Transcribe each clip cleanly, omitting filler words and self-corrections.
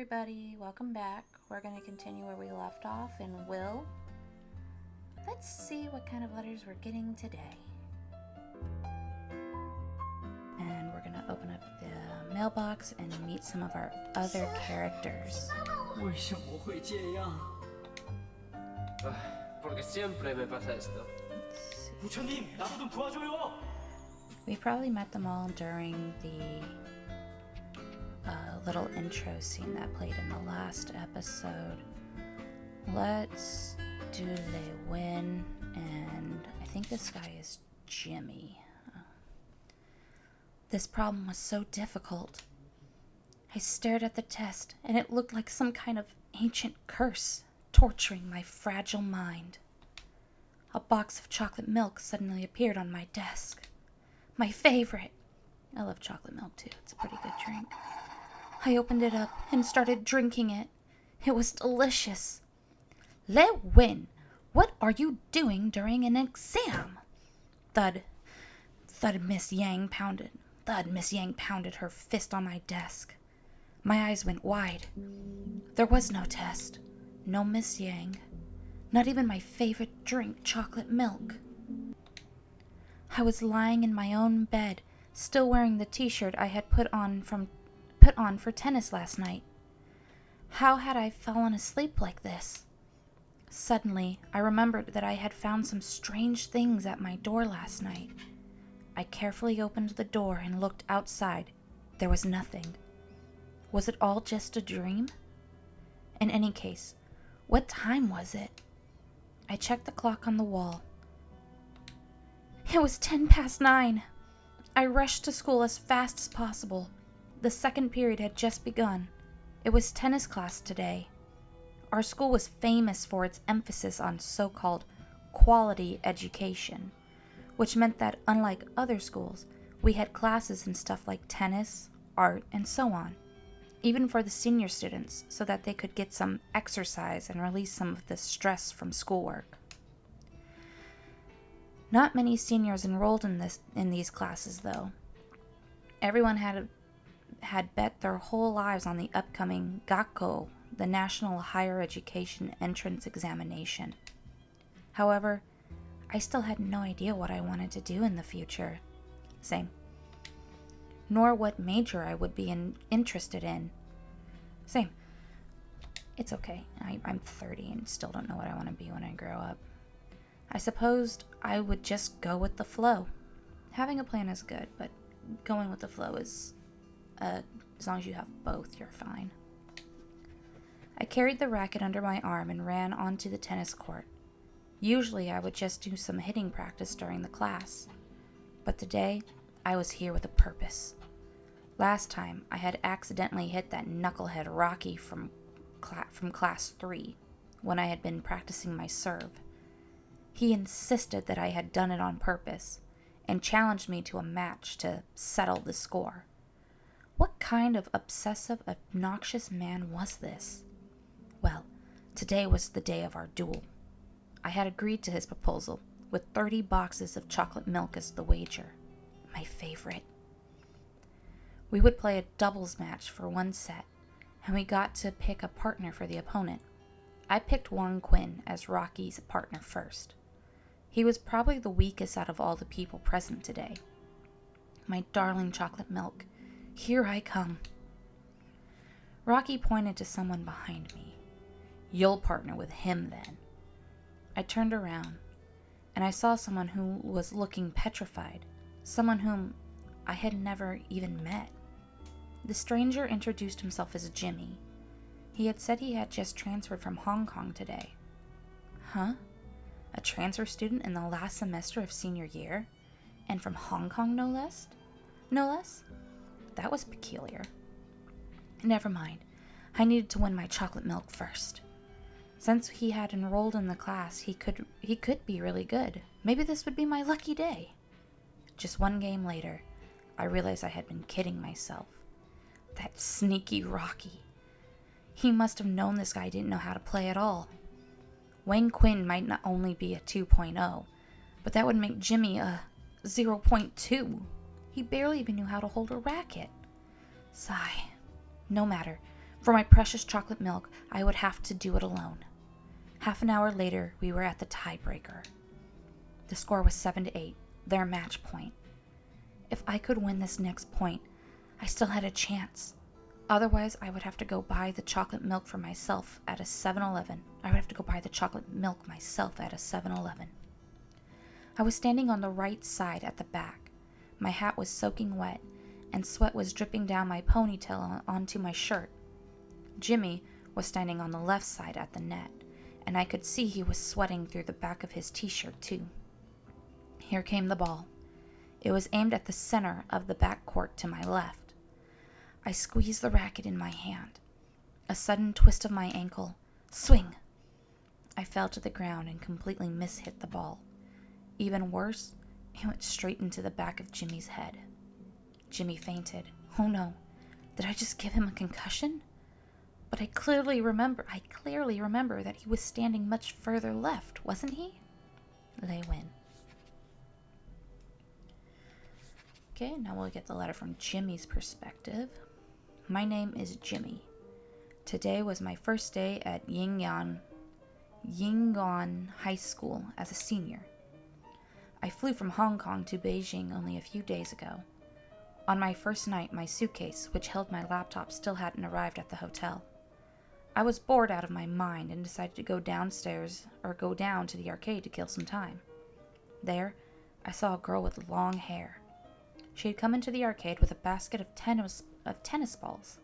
everybody, welcome back. We're going to continue where we left off in Will. Let's see what kind of letters we're getting today. And we're going to open up the mailbox and meet some of our other characters. 为什么会这样？ Porque siempre me pasa esto. 부처님, 나도 좀 도와줘요. We probably met them all during the little intro scene that played in the last episode. Let's do Le Win, and I think this guy is Jimmy. This problem was so difficult. I stared at the test, and it looked like some kind of ancient curse torturing my fragile mind. A box of chocolate milk suddenly appeared on my desk. My favorite. I love chocolate milk too. It's a pretty good drink. I opened it up and started drinking it. It was delicious. Le Win, what are you doing during an exam? Thud. Thud Miss Yang pounded. Thud Miss Yang pounded her fist on my desk. My eyes went wide. There was no test. No Miss Yang. Not even my favorite drink, chocolate milk. I was lying in my own bed, still wearing the t-shirt I had put on for tennis last night. How had I fallen asleep like this? Suddenly, I remembered that I had found some strange things at my door last night. I carefully opened the door and looked outside. There was nothing. Was it all just a dream? In any case, what time was it? I checked the clock on the wall. It was 9:10. I rushed to school as fast as possible. The second period had just begun. It was tennis class today. Our school was famous for its emphasis on so-called quality education, which meant that unlike other schools, we had classes in stuff like tennis, art, and so on, even for the senior students, so that they could get some exercise and release some of the stress from schoolwork. Not many seniors enrolled in these classes, though. Everyone had bet their whole lives on the upcoming Gakko, the National Higher Education Entrance Examination. However, I still had no idea what I wanted to do in the future. Same. Nor what major I would be interested in. Same. It's okay. I'm 30 and still don't know what I want to be when I grow up. I supposed I would just go with the flow. Having a plan is good, but going with the flow is, as long as you have both, you're fine. I carried the racket under my arm and ran onto the tennis court. Usually I would just do some hitting practice during the class, but today I was here with a purpose. Last time I had accidentally hit that knucklehead Rocky from class 3 when I had been practicing my serve. He insisted that I had done it on purpose and challenged me to a match to settle the score. What kind of obsessive, obnoxious man was this? Well, today was the day of our duel. I had agreed to his proposal, with 30 boxes of chocolate milk as the wager. My favorite. We would play a doubles match for one set, and we got to pick a partner for the opponent. I picked Wang Quinn as Rocky's partner first. He was probably the weakest out of all the people present today. My darling chocolate milk, here I come. Rocky pointed to someone behind me. You'll partner with him then. I turned around, and I saw someone who was looking petrified, someone whom I had never even met. The stranger introduced himself as Jimmy. He had said he had just transferred from Hong Kong today. Huh? A transfer student in the last semester of senior year? And from Hong Kong, no less? No less? That was peculiar. Never mind. I needed to win my chocolate milk first. Since he had enrolled in the class, he could be really good. Maybe this would be my lucky day. Just one game later, I realized I had been kidding myself. That sneaky Rocky. He must have known this guy didn't know how to play at all. Wang Quinn might not only be a 2.0, but that would make Jimmy a 0.2. He barely even knew how to hold a racket. Sigh. No matter. For my precious chocolate milk, I would have to do it alone. Half an hour later, we were at the tiebreaker. The score was 7-8, their match point. If I could win this next point, I still had a chance. Otherwise, I would have to go buy the chocolate milk for myself at a 7-Eleven. I would have to go buy the chocolate milk myself at a 7-Eleven. I was standing on the right side at the back. My hat was soaking wet, and sweat was dripping down my ponytail onto my shirt. Jimmy was standing on the left side at the net, and I could see he was sweating through the back of his t-shirt too. Here came the ball. It was aimed at the center of the back court to my left. I squeezed the racket in my hand. A sudden twist of my ankle. Swing! I fell to the ground and completely mishit the ball. Even worse, it went straight into the back of Jimmy's head. Jimmy fainted. Oh no, did I just give him a concussion? But I clearly remember that he was standing much further left, wasn't he? They win. Okay, now we'll get the letter from Jimmy's perspective. My name is Jimmy. Today was my first day at Yingyuan High School as a senior. I flew from Hong Kong to Beijing only a few days ago. On my first night, my suitcase, which held my laptop, still hadn't arrived at the hotel. I was bored out of my mind and decided to go down to the arcade to kill some time. There, I saw a girl with long hair. She had come into the arcade with a basket of tennis balls,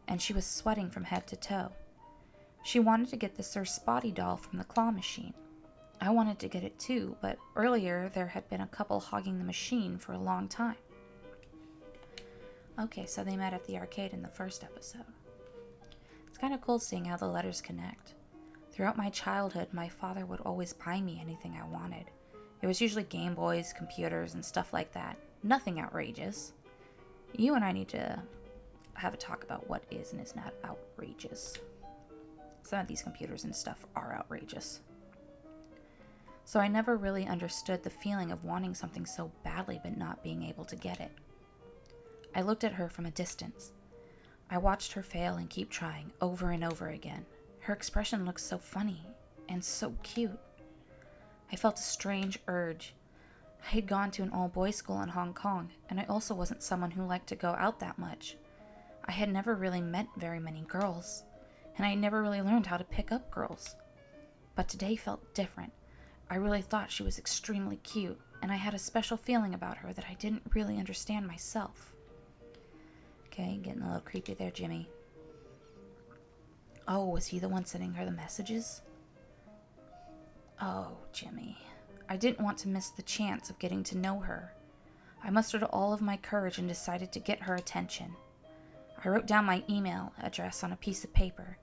and she was sweating from head to toe. She wanted to get the Sir Spotty doll from the claw machine. I wanted to get it too, but earlier there had been a couple hogging the machine for a long time. Okay, so they met at the arcade in the first episode. It's kind of cool seeing how the letters connect. Throughout my childhood, my father would always buy me anything I wanted. It was usually Game Boys, computers, and stuff like that. Nothing outrageous. You and I need to have a talk about what is and is not outrageous. Some of these computers and stuff are outrageous. So I never really understood the feeling of wanting something so badly but not being able to get it. I looked at her from a distance. I watched her fail and keep trying over and over again. Her expression looked so funny and so cute. I felt a strange urge. I had gone to an all-boys school in Hong Kong, and I also wasn't someone who liked to go out that much. I had never really met very many girls, and I had never really learned how to pick up girls. But today felt different. I really thought she was extremely cute, and I had a special feeling about her that I didn't really understand myself. Okay, getting a little creepy there, Jimmy. Oh, was he the one sending her the messages? Oh, Jimmy. I didn't want to miss the chance of getting to know her. I mustered all of my courage and decided to get her attention. I wrote down my email address on a piece of paper.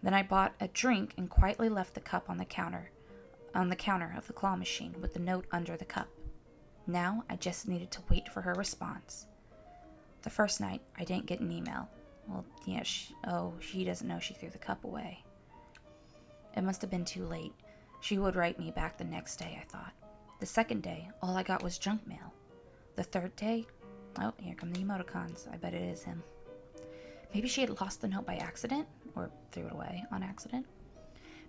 Then I bought a drink and quietly left the cup on the counter of the claw machine with the note under the cup. Now I just needed to wait for her response. The first night, I didn't get an email. Well, yeah, she doesn't know she threw the cup away. It must have been too late. She would write me back the next day, I thought. The second day, all I got was junk mail. The third day, oh, here come the emoticons. I bet it is him. Maybe she had lost the note by accident, or threw it away on accident.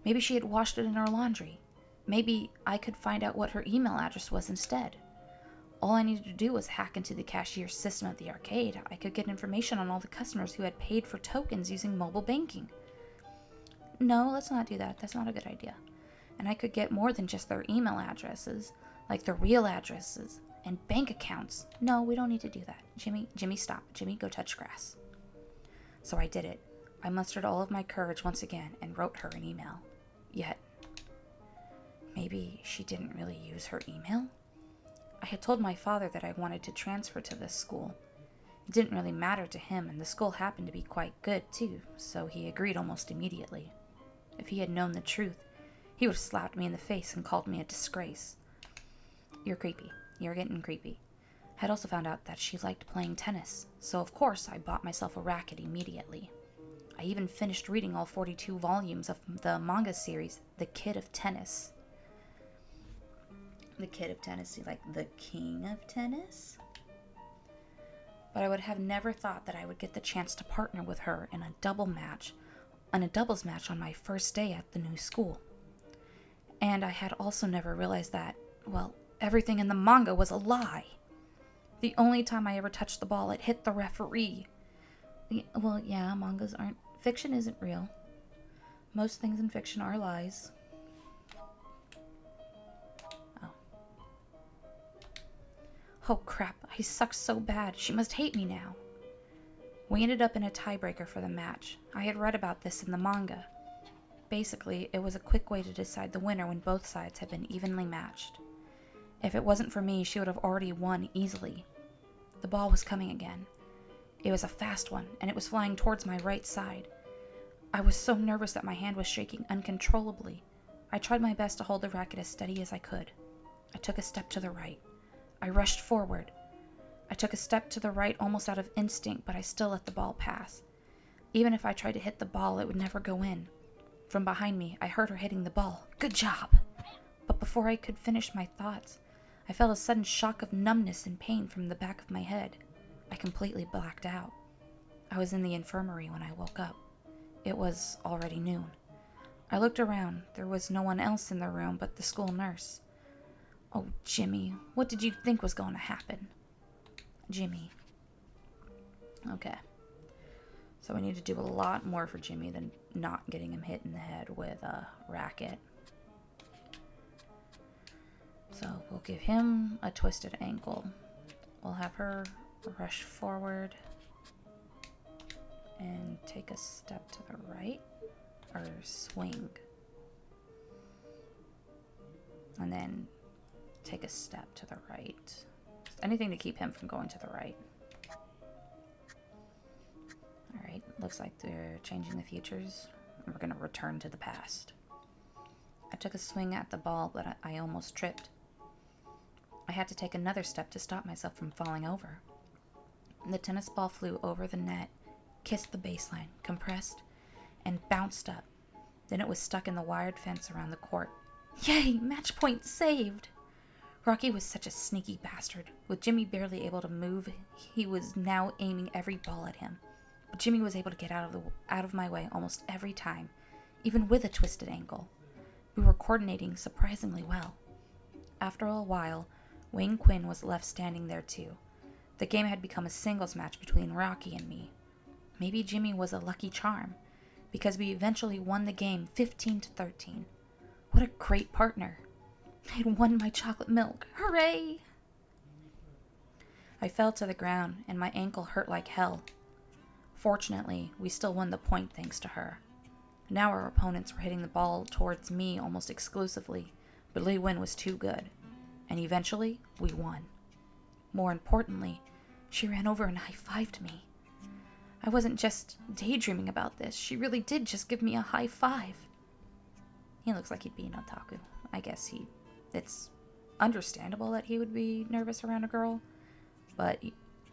Maybe she had washed it in her laundry. Maybe I could find out what her email address was instead. All I needed to do was hack into the cashier's system at the arcade. I could get information on all the customers who had paid for tokens using mobile banking. No, let's not do that. That's not a good idea. And I could get more than just their email addresses, like their real addresses and bank accounts. No, we don't need to do that. Jimmy, stop. Jimmy, go touch grass. So I did it. I mustered all of my courage once again and wrote her an email. Yet, maybe she didn't really use her email? I had told my father that I wanted to transfer to this school. It didn't really matter to him, and the school happened to be quite good too, so he agreed almost immediately. If he had known the truth, he would have slapped me in the face and called me a disgrace. You're creepy. You're getting creepy. I had also found out that she liked playing tennis, so of course I bought myself a racket immediately. I even finished reading all 42 volumes of the manga series, The Kid of Tennis. The Kid of Tennis, like the King of Tennis? but I would have never thought that I would get the chance to partner with her in a doubles match on my first day at the new school. And I had also never realized that, well, everything in the manga was a lie. The only time I ever touched the ball, it hit the referee. Well, yeah, mangas aren't... Fiction isn't real. Most things in fiction are lies. Oh crap, I sucked so bad. She must hate me now. We ended up in a tiebreaker for the match. I had read about this in the manga. Basically, it was a quick way to decide the winner when both sides had been evenly matched. If it wasn't for me, she would have already won easily. The ball was coming again. It was a fast one, and it was flying towards my right side. I was so nervous that my hand was shaking uncontrollably. I tried my best to hold the racket as steady as I could. I took a step to the right. I rushed forward. I took a step to the right almost out of instinct, but I still let the ball pass. Even if I tried to hit the ball, it would never go in. From behind me, I heard her hitting the ball. Good job! But before I could finish my thoughts, I felt a sudden shock of numbness and pain from the back of my head. I completely blacked out. I was in the infirmary when I woke up. It was already noon. I looked around. There was no one else in the room but the school nurse. Oh, Jimmy, what did you think was going to happen? Jimmy. Okay. So we need to do a lot more for Jimmy than not getting him hit in the head with a racket. So we'll give him a twisted ankle. We'll have her rush forward and take a step to the right, or swing. And then take a step to the right. Just anything to keep him from going to the right. Alright, looks like they're changing the futures. And we're going to return to the past. I took a swing at the ball, but I almost tripped. I had to take another step to stop myself from falling over. The tennis ball flew over the net, kissed the baseline, compressed, and bounced up. Then it was stuck in the wired fence around the court. Yay! Match point saved! Rocky was such a sneaky bastard. With Jimmy barely able to move, he was now aiming every ball at him. But Jimmy was able to get out of my way almost every time, even with a twisted ankle. We were coordinating surprisingly well. After a while, Wayne Quinn was left standing there too. The game had become a singles match between Rocky and me. Maybe Jimmy was a lucky charm, because we eventually won the game 15-13. What a great partner. I had won my chocolate milk. Hooray! I fell to the ground, and my ankle hurt like hell. Fortunately, we still won the point thanks to her. Now our opponents were hitting the ball towards me almost exclusively, but Li Wen was too good. And eventually, we won. More importantly, she ran over and high-fived me. I wasn't just daydreaming about this. She really did just give me a high five. He looks like he'd be an otaku. I guess it's understandable that he would be nervous around a girl, but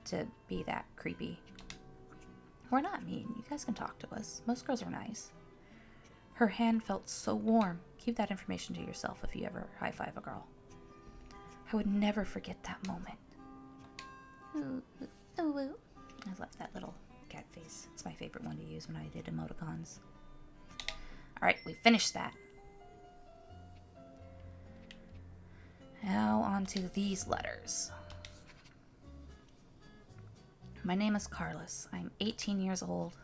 to be that creepy. We're not mean. You guys can talk to us. Most girls are nice. Her hand felt so warm. Keep that information to yourself if you ever high-five a girl. I would never forget that moment. Ooh, ooh, ooh. I love that little cat face. It's my favorite one to use when I did emoticons. Alright, we finished that. Now on to these letters. My name is Carlos. I'm 18 years old.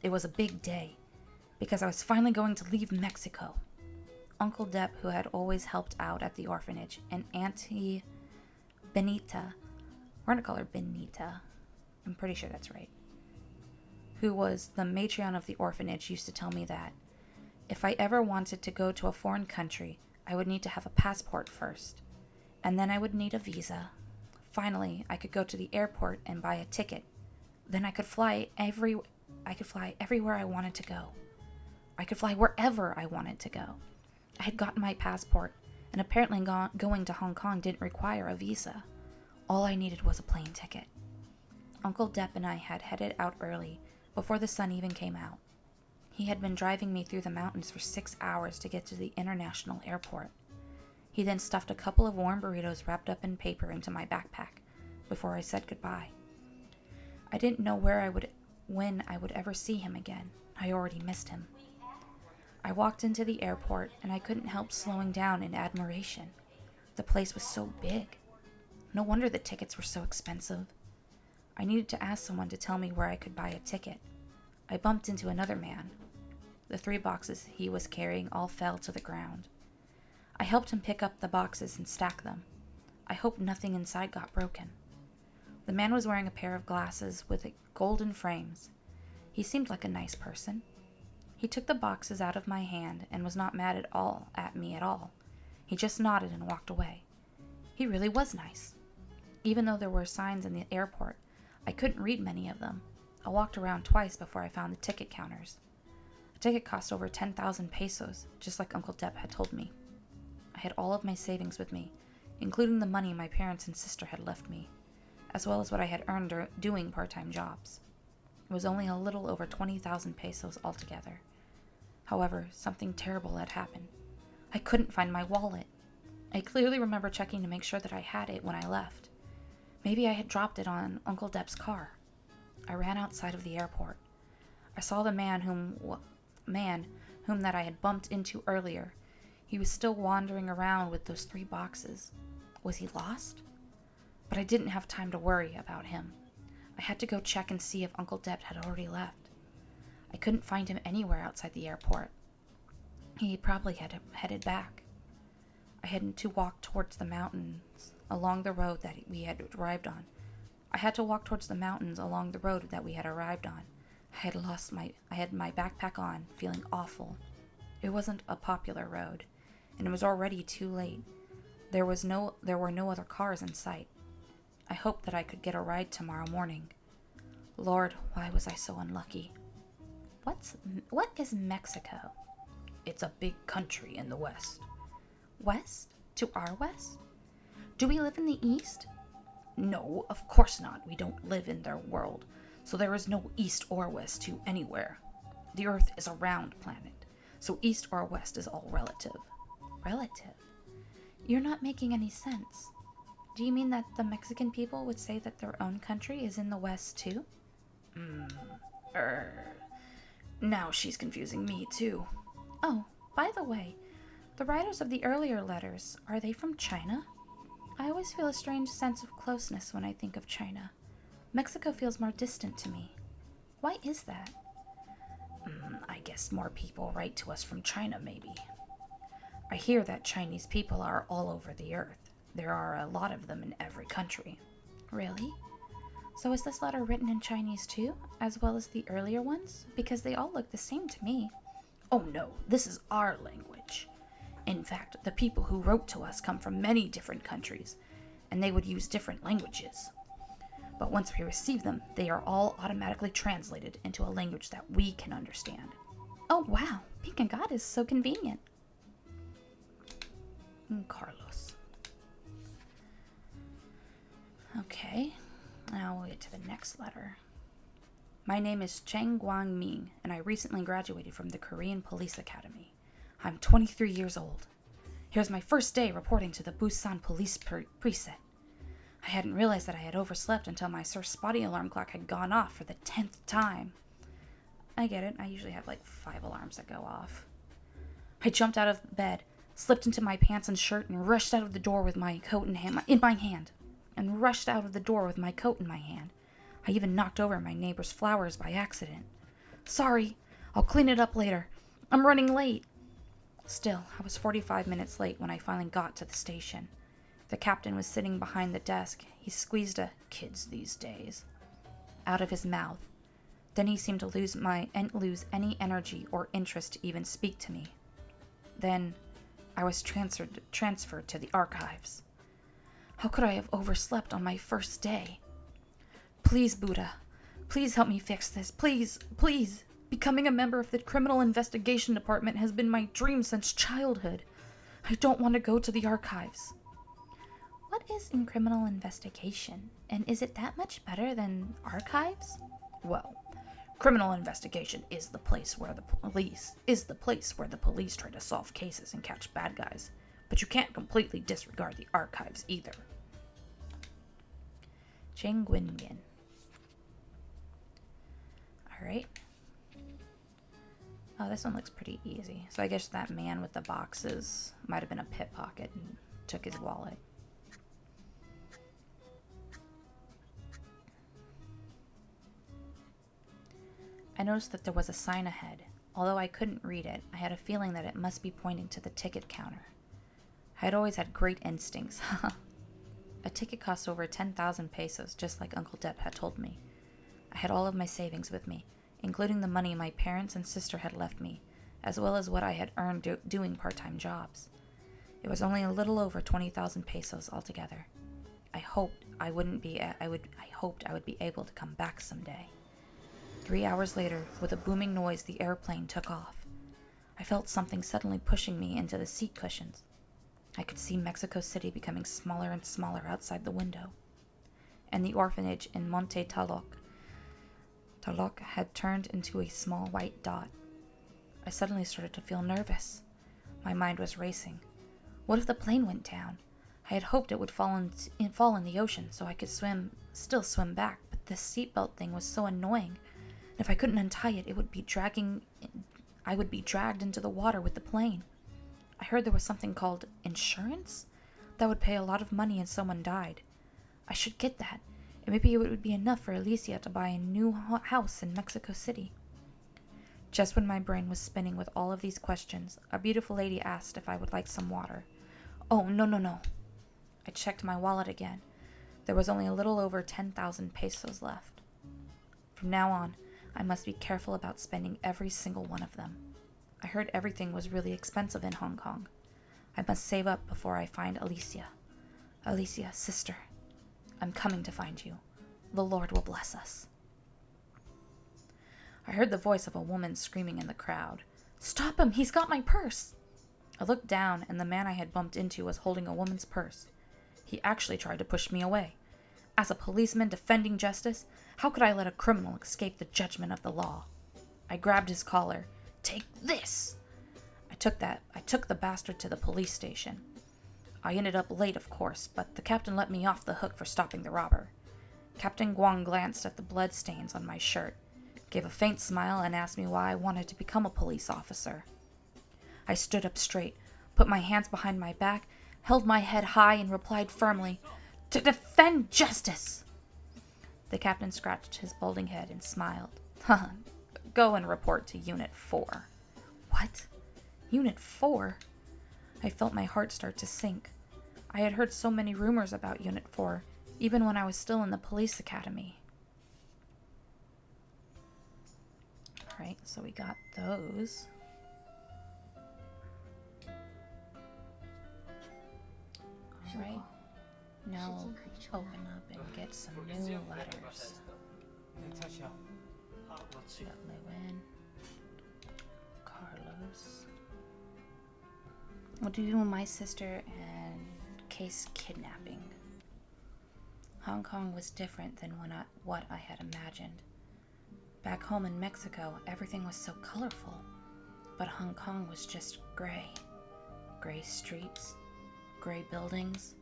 It was a big day, because I was finally going to leave Mexico. Uncle Depp, who had always helped out at the orphanage, and Auntie Benita, we're going to call her Benita, I'm pretty sure that's right, who was the matriarch of the orphanage, used to tell me that if I ever wanted to go to a foreign country, I would need to have a passport first, and then I would need a visa. Finally, I could go to the airport and buy a ticket. Then I could fly everywhere I wanted to go. I could fly wherever I wanted to go. I had gotten my passport, and apparently going to Hong Kong didn't require a visa. All I needed was a plane ticket. Uncle Depp and I had headed out early, before the sun even came out. He had been driving me through the mountains for 6 hours to get to the international airport. He then stuffed a couple of warm burritos wrapped up in paper into my backpack before I said goodbye. I didn't know when I would ever see him again. I already missed him. I walked into the airport and I couldn't help slowing down in admiration. The place was so big. No wonder the tickets were so expensive. I needed to ask someone to tell me where I could buy a ticket. I bumped into another man. The 3 boxes he was carrying all fell to the ground. I helped him pick up the boxes and stack them. I hoped nothing inside got broken. The man was wearing a pair of glasses with golden frames. He seemed like a nice person. He took the boxes out of my hand and was not mad at me at all. He just nodded and walked away. He really was nice. Even though there were signs in the airport, I couldn't read many of them. I walked around twice before I found the ticket counters. A ticket cost over 10,000 pesos, just like Uncle Depp had told me. I had all of my savings with me, including the money my parents and sister had left me, as well as what I had earned doing part-time jobs. It was only a little over 20,000 pesos altogether. However, something terrible had happened. I couldn't find my wallet. I clearly remember checking to make sure that I had it when I left. Maybe I had dropped it on Uncle Depp's car. I ran outside of the airport. I saw the man whom that I had bumped into earlier. He was still wandering around with those 3 boxes. Was he lost? But I didn't have time to worry about him. I had to go check and see if Uncle Depp had already left. I couldn't find him anywhere outside the airport. He probably had headed back. I had to walk towards the mountains along the road that we had arrived on. I had my backpack on, feeling awful. It wasn't a popular road, and it was already too late. There were no other cars in sight. I hoped that I could get a ride tomorrow morning. Lord, why was I so unlucky? What is Mexico? It's a big country in the west. West? To our west? Do we live in the east? No, of course not. We don't live in their world, so there is no east or west to anywhere. The earth is a round planet, so east or west is all relative. Relative? You're not making any sense. Do you mean that the Mexican people would say that their own country is in the west too? Now she's confusing me too. Oh, by the way, the writers of the earlier letters, are they from China? I always feel a strange sense of closeness when I think of China. Mexico feels more distant to me. Why is that? I guess more people write to us from China, maybe. I hear that Chinese people are all over the earth. There are a lot of them in every country. Really? So is this letter written in Chinese too, as well as the earlier ones? Because they all look the same to me. Oh no, this is our language. In fact, the people who wrote to us come from many different countries, and they would use different languages. But once we receive them, they are all automatically translated into a language that we can understand. Oh wow, Pink and God is so convenient. Carlos. Okay, now we'll get to the next letter. My name is Cheng Guangming, and I recently graduated from the Korean Police Academy. I'm 23 years old. Here's my first day reporting to the Busan Police Precinct. I hadn't realized that I had overslept until my Sir Spotty alarm clock had gone off for the 10th time. I get it, I usually have like 5 alarms that go off. I jumped out of bed, slipped into my pants and shirt, and rushed out of the door with my coat in my hand. I even knocked over my neighbor's flowers by accident. Sorry, I'll clean it up later. I'm running late. Still, I was 45 minutes late when I finally got to the station. The captain was sitting behind the desk. He squeezed a "kids these days" out of his mouth. Then he seemed to lose any energy or interest to even speak to me. Then I was transferred to the archives. How could I have overslept on my first day? Please, Buddha, please help me fix this. Please, please. Becoming a member of the Criminal Investigation Department has been my dream since childhood. I don't want to go to the archives. What is in criminal investigation? And is it that much better than archives? Well, criminal investigation is the place where the police try to solve cases and catch bad guys. But you can't completely disregard the archives either. Cheng Guingen. Alright. Oh, this one looks pretty easy. So I guess that man with the boxes might have been a pickpocket and took his wallet. I noticed that there was a sign ahead. Although I couldn't read it, I had a feeling that it must be pointing to the ticket counter. I had always had great instincts. A ticket cost over 10,000 pesos, just like Uncle Depp had told me. I had all of my savings with me, including the money my parents and sister had left me, as well as what I had earned doing part-time jobs. It was only a little over 20,000 pesos altogether. I hoped I would be able to come back someday. 3 hours later, with a booming noise, the airplane took off. I felt something suddenly pushing me into the seat cushions. I could see Mexico City becoming smaller and smaller outside the window, and the orphanage in Monte Taloc had turned into a small white dot. I suddenly started to feel nervous. My mind was racing. What if the plane went down? I had hoped it would fall in the ocean so I could still swim back, but this seatbelt thing was so annoying. And if I couldn't untie it, I would be dragged into the water with the plane. I heard there was something called insurance that would pay a lot of money if someone died. I should get that, and maybe it would be enough for Alicia to buy a new house in Mexico City. Just when my brain was spinning with all of these questions, a beautiful lady asked if I would like some water. Oh, no. I checked my wallet again. There was only a little over 10,000 pesos left. From now on, I must be careful about spending every single one of them. I heard everything was really expensive in Hong Kong. I must save up before I find Alicia. Alicia, sister, I'm coming to find you. The Lord will bless us. I heard the voice of a woman screaming in the crowd. Stop him! He's got my purse! I looked down, and the man I had bumped into was holding a woman's purse. He actually tried to push me away. As a policeman defending justice, how could I let a criminal escape the judgment of the law? I grabbed his collar. Take this! I took the bastard to the police station. I ended up late, of course, but the captain let me off the hook for stopping the robber. Captain Guang glanced at the blood stains on my shirt, gave a faint smile, and asked me why I wanted to become a police officer. I stood up straight, put my hands behind my back, held my head high, and replied firmly, "To defend justice!" The captain scratched his balding head and smiled. Go and report to Unit 4. What? Unit 4? I felt my heart start to sink. I had heard so many rumors about Unit 4, even when I was still in the police academy. Alright, so we got those. Alright, now we'll open up and get some new letters. We got Lewin, Carlos. What do you do with my sister and case kidnapping? Hong Kong was different than what I had imagined. Back home in Mexico, everything was so colorful, but Hong Kong was just gray. Gray streets, gray buildings,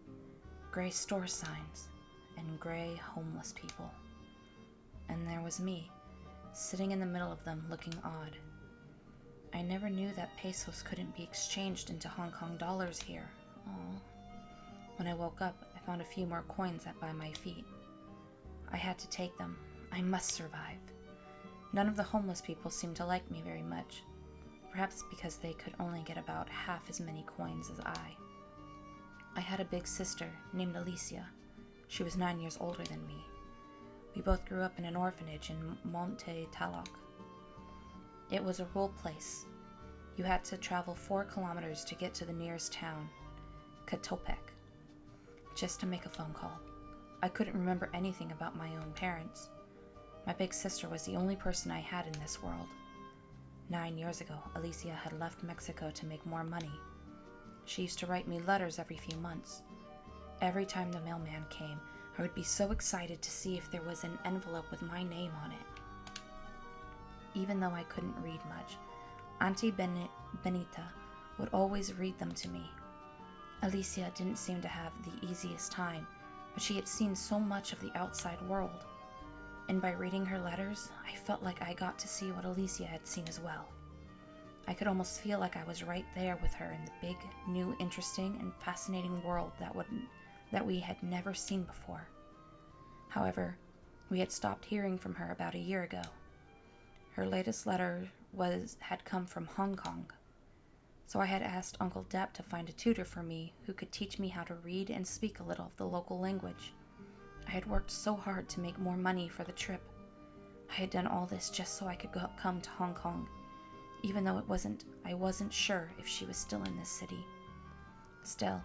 gray store signs, and gray homeless people. And there was me, sitting in the middle of them looking odd. I never knew that pesos couldn't be exchanged into Hong Kong dollars here. Aww. When I woke up, I found a few more coins by my feet. I had to take them. I must survive. None of the homeless people seemed to like me very much, perhaps because they could only get about half as many coins as I. I had a big sister named Alicia. She was 9 years older than me. We both grew up in an orphanage in Monte Taloc. It was a rural place. You had to travel 4 kilometers to get to the nearest town, Catopec, just to make a phone call. I couldn't remember anything about my own parents. My big sister was the only person I had in this world. 9 years ago, Alicia had left Mexico to make more money. She used to write me letters every few months. Every time the mailman came, I would be so excited to see if there was an envelope with my name on it. Even though I couldn't read much, Auntie Benita would always read them to me. Alicia didn't seem to have the easiest time, but she had seen so much of the outside world. and by reading her letters, I felt like I got to see what Alicia had seen as well. I could almost feel like I was right there with her in the big, new, interesting, and fascinating world that we had never seen before. However, we had stopped hearing from her about a year ago. Her latest letter had come from Hong Kong. So I had asked Uncle Depp to find a tutor for me who could teach me how to read and speak a little of the local language. I had worked so hard to make more money for the trip. I had done all this just so I could come to Hong Kong, even though I wasn't sure if she was still in this city. Still,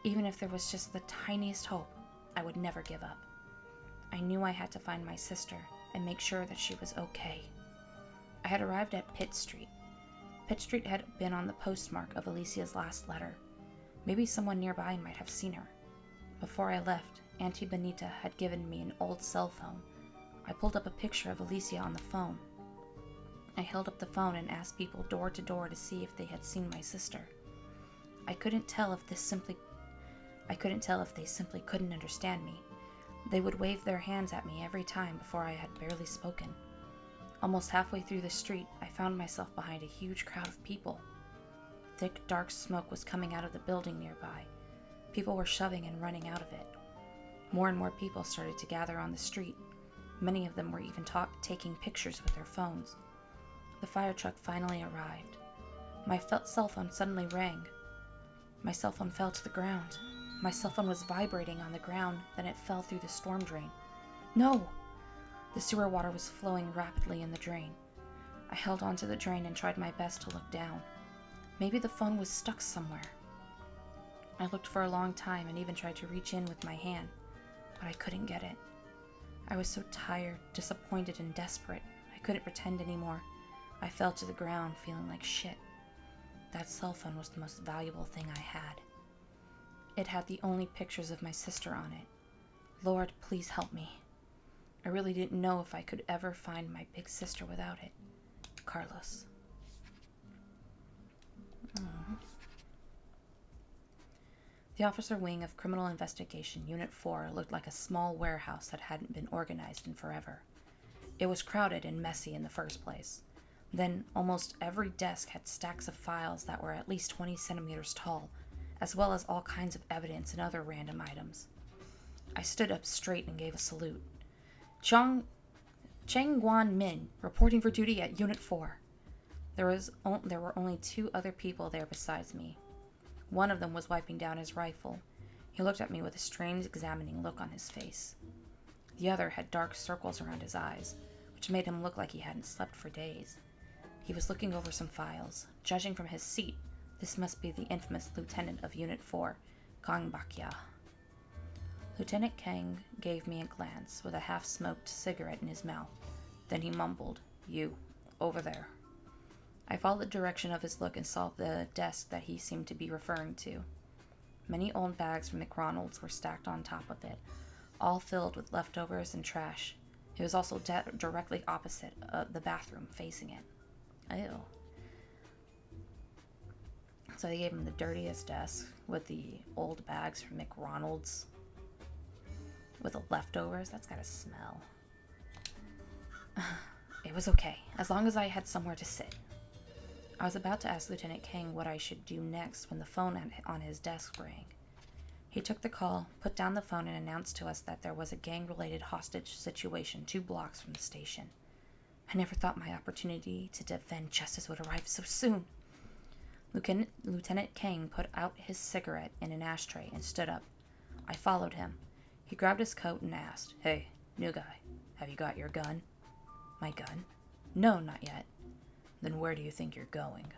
even if there was just the tiniest hope, I would never give up. I knew I had to find my sister and make sure that she was okay. I had arrived at Pitt Street. Pitt Street had been on the postmark of Alicia's last letter. Maybe someone nearby might have seen her. Before I left, Auntie Benita had given me an old cell phone. I pulled up a picture of Alicia on the phone. I held up the phone and asked people door to door to see if they had seen my sister. I couldn't tell if they simply couldn't understand me. They would wave their hands at me every time before I had barely spoken. Almost halfway through the street, I found myself behind a huge crowd of people. Thick, dark smoke was coming out of the building nearby. People were shoving and running out of it. More and more people started to gather on the street. Many of them were even taking pictures with their phones. The fire truck finally arrived. My cell phone suddenly rang. My cell phone fell to the ground. My cell phone was vibrating on the ground, then it fell through the storm drain. No! The sewer water was flowing rapidly in the drain. I held onto the drain and tried my best to look down. Maybe the phone was stuck somewhere. I looked for a long time and even tried to reach in with my hand, but I couldn't get it. I was so tired, disappointed, and desperate. I couldn't pretend anymore. I fell to the ground feeling like shit. That cell phone was the most valuable thing I had. It had the only pictures of my sister on it. Lord, please help me. I really didn't know if I could ever find my big sister without it. Carlos. The officer wing of Criminal Investigation Unit 4 looked like a small warehouse that hadn't been organized in forever. It was crowded and messy in the first place. Then, almost every desk had stacks of files that were at least 20 centimeters tall, as well as all kinds of evidence and other random items. I stood up straight and gave a salute. Cheng Guan Min, reporting for duty at Unit 4. There were only 2 other people there besides me. One of them was wiping down his rifle. He looked at me with a strange, examining look on his face. The other had dark circles around his eyes, which made him look like he hadn't slept for days. He was looking over some files. Judging from his seat, this must be the infamous lieutenant of Unit 4, Kang Bakya. Lieutenant Kang gave me a glance with a half-smoked cigarette in his mouth. Then he mumbled, "You, over there." I followed the direction of his look and saw the desk that he seemed to be referring to. Many old bags from McDonald's were stacked on top of it, all filled with leftovers and trash. It was also directly opposite the bathroom, facing it. Ew. So they gave him the dirtiest desk with the old bags from McDonald's with the leftovers. That's gotta smell. It was okay, as long as I had somewhere to sit. I was about to ask Lieutenant Kang what I should do next when the phone on his desk rang. He took the call, put down the phone, and announced to us that there was a gang-related hostage situation 2 blocks from the station. I never thought my opportunity to defend justice would arrive so soon. Lieutenant Kang put out his cigarette in an ashtray and stood up. I followed him. He grabbed his coat and asked, "Hey, new guy, have you got your gun?" "My gun?" "No, not yet." "Then where do you think you're going?"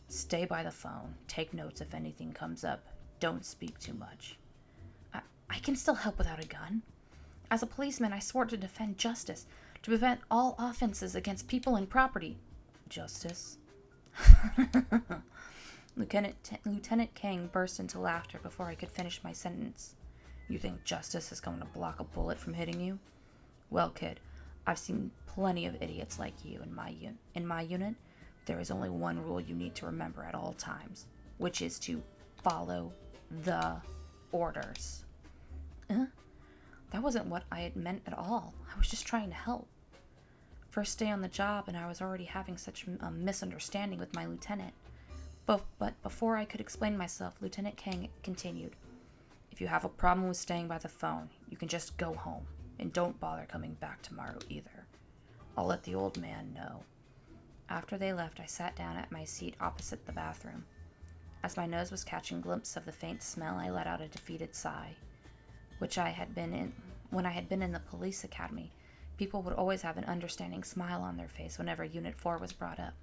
"Stay by the phone. Take notes if anything comes up. Don't speak too much." I can still help without a gun. As a policeman, I swore to defend justice, to prevent all offenses against people and property. Justice? Lieutenant Kang burst into laughter before I could finish my sentence. "You think justice is going to block a bullet from hitting you? Well, kid, I've seen plenty of idiots like you in my unit. There is only one rule you need to remember at all times, which is to follow the orders." That wasn't what I had meant at all. I was just trying to help. First day on the job, and I was already having such a misunderstanding with my lieutenant. But before I could explain myself, Lieutenant Kang continued, "If you have a problem with staying by the phone, you can just go home, and don't bother coming back tomorrow either. I'll let the old man know." After they left, I sat down at my seat opposite the bathroom. As my nose was catching glimpses of the faint smell, I let out a defeated sigh. When I had been in the police academy, people would always have an understanding smile on their face whenever Unit 4 was brought up.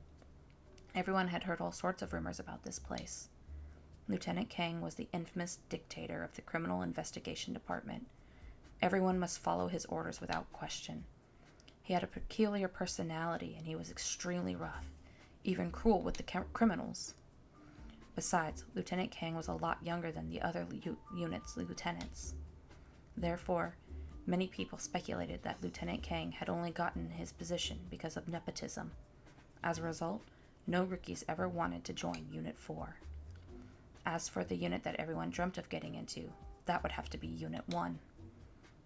Everyone had heard all sorts of rumors about this place. Lieutenant Kang was the infamous dictator of the Criminal Investigation Department. Everyone must follow his orders without question. He had a peculiar personality, and he was extremely rough, even cruel with the criminals. Besides, Lieutenant Kang was a lot younger than the other unit's lieutenants. Therefore, many people speculated that Lieutenant Kang had only gotten his position because of nepotism. As a result, no rookies ever wanted to join Unit 4. As for the unit that everyone dreamt of getting into, that would have to be Unit 1.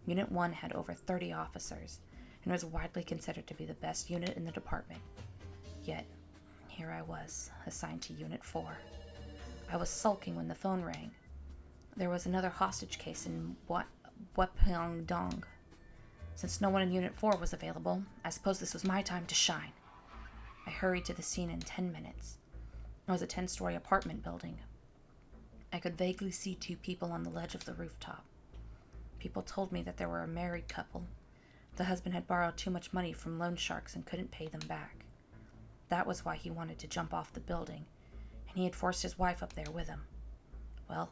Unit 1 had over 30 officers, and was widely considered to be the best unit in the department. Yet, here I was, assigned to Unit 4. I was sulking when the phone rang. There was another hostage case in Wapyeongdong. Since no one in Unit 4 was available, I suppose this was my time to shine. I hurried to the scene in 10 minutes. It was a 10-story apartment building. I could vaguely see 2 people on the ledge of the rooftop. People told me that they were a married couple. The husband had borrowed too much money from loan sharks and couldn't pay them back. That was why he wanted to jump off the building, and he had forced his wife up there with him. Well,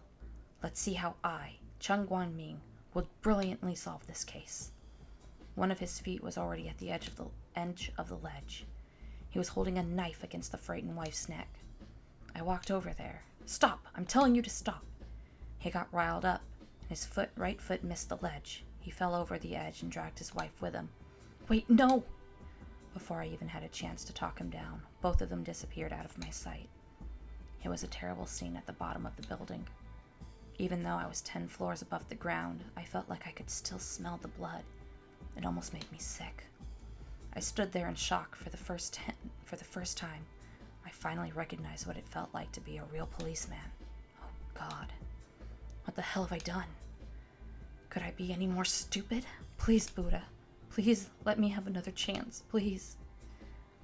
let's see how I, Chung Guan-ming, would brilliantly solve this case. One of his feet was already at the edge of the ledge. He was holding a knife against the frightened wife's neck. I walked over there. "Stop! I'm telling you to stop!" He got riled up, and his right foot missed the ledge. He fell over the edge and dragged his wife with him. "Wait, no!" Before I even had a chance to talk him down, both of them disappeared out of my sight. It was a terrible scene at the bottom of the building. Even though I was 10 floors above the ground, I felt like I could still smell the blood. It almost made me sick. I stood there in shock for the first time. I finally recognized what it felt like to be a real policeman. Oh, God. What the hell have I done? Could I be any more stupid? Please, Buddha. Please let me have another chance. Please.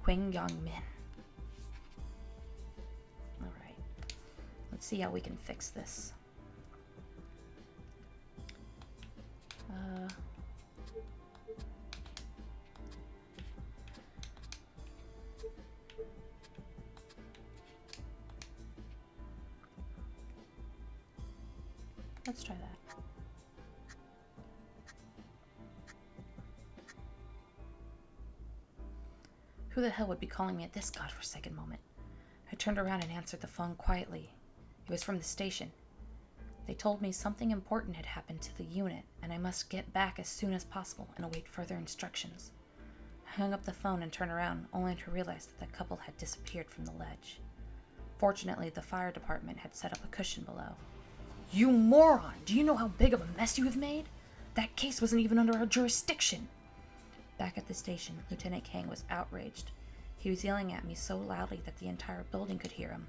Huang Yong-min. Alright. Let's see how we can fix this. Let's try that. Who the hell would be calling me at this godforsaken moment? I turned around and answered the phone quietly. It was from the station. They told me something important had happened to the unit, and I must get back as soon as possible and await further instructions. I hung up the phone and turned around, only to realize that the couple had disappeared from the ledge. Fortunately, the fire department had set up a cushion below. "You moron! Do you know how big of a mess you have made? That case wasn't even under our jurisdiction!" Back at the station, Lieutenant Kang was outraged. He was yelling at me so loudly that the entire building could hear him.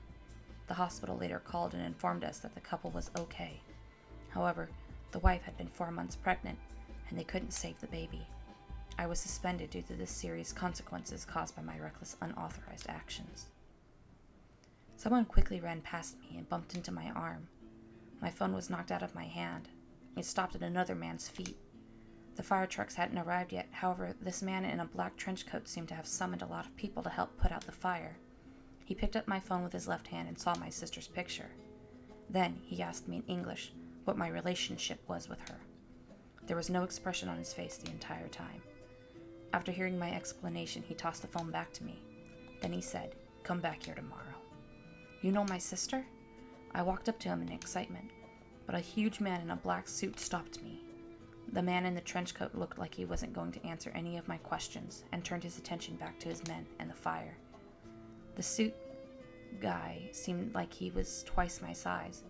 The hospital later called and informed us that the couple was okay. However, the wife had been 4 months pregnant, and they couldn't save the baby. I was suspended due to the serious consequences caused by my reckless, unauthorized actions. Someone quickly ran past me and bumped into my arm. My phone was knocked out of my hand. It stopped at another man's feet. The fire trucks hadn't arrived yet. However, this man in a black trench coat seemed to have summoned a lot of people to help put out the fire. He picked up my phone with his left hand and saw my sister's picture. Then he asked me in English what my relationship was with her. There was no expression on his face the entire time. After hearing my explanation, he tossed the phone back to me. Then he said, "Come back here tomorrow." "You know my sister?" I walked up to him in excitement, but a huge man in a black suit stopped me. The man in the trench coat looked like he wasn't going to answer any of my questions and turned his attention back to his men and the fire. The suit guy seemed like he was twice my size.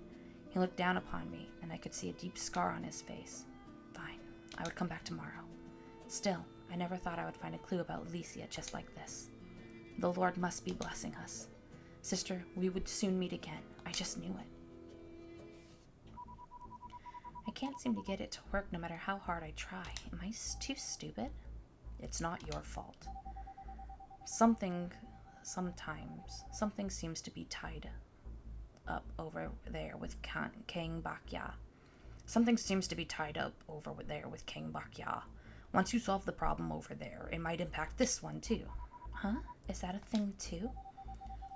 He looked down upon me, and I could see a deep scar on his face. "Fine, I would come back tomorrow. Still, I never thought I would find a clue about Alicia just like this. The Lord must be blessing us. Sister, we would soon meet again. I just knew it. I can't seem to get it to work no matter how hard I try. Am I too stupid? It's not your fault. Something seems to be tied up over there with King Bakya. Something seems to be tied up over there with King Bakya. Once you solve the problem over there, it might impact this one too. Huh? Is that a thing too?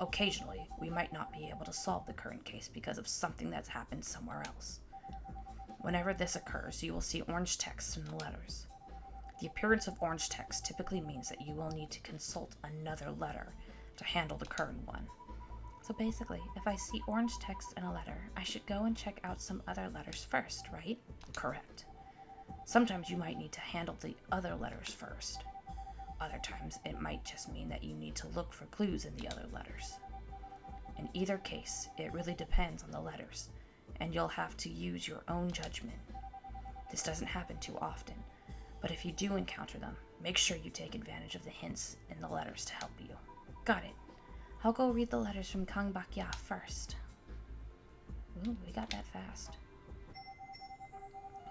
Occasionally, we might not be able to solve the current case because of something that's happened somewhere else. Whenever this occurs, you will see orange text in the letters. The appearance of orange text typically means that you will need to consult another letter to handle the current one. So basically, if I see orange text in a letter, I should go and check out some other letters first, right? Correct. Sometimes you might need to handle the other letters first. Other times, it might just mean that you need to look for clues in the other letters. In either case, it really depends on the letters, and you'll have to use your own judgment. This doesn't happen too often, but if you do encounter them, make sure you take advantage of the hints in the letters to help you. Got it. I'll go read the letters from Kang Bakya first. Ooh, we got that fast.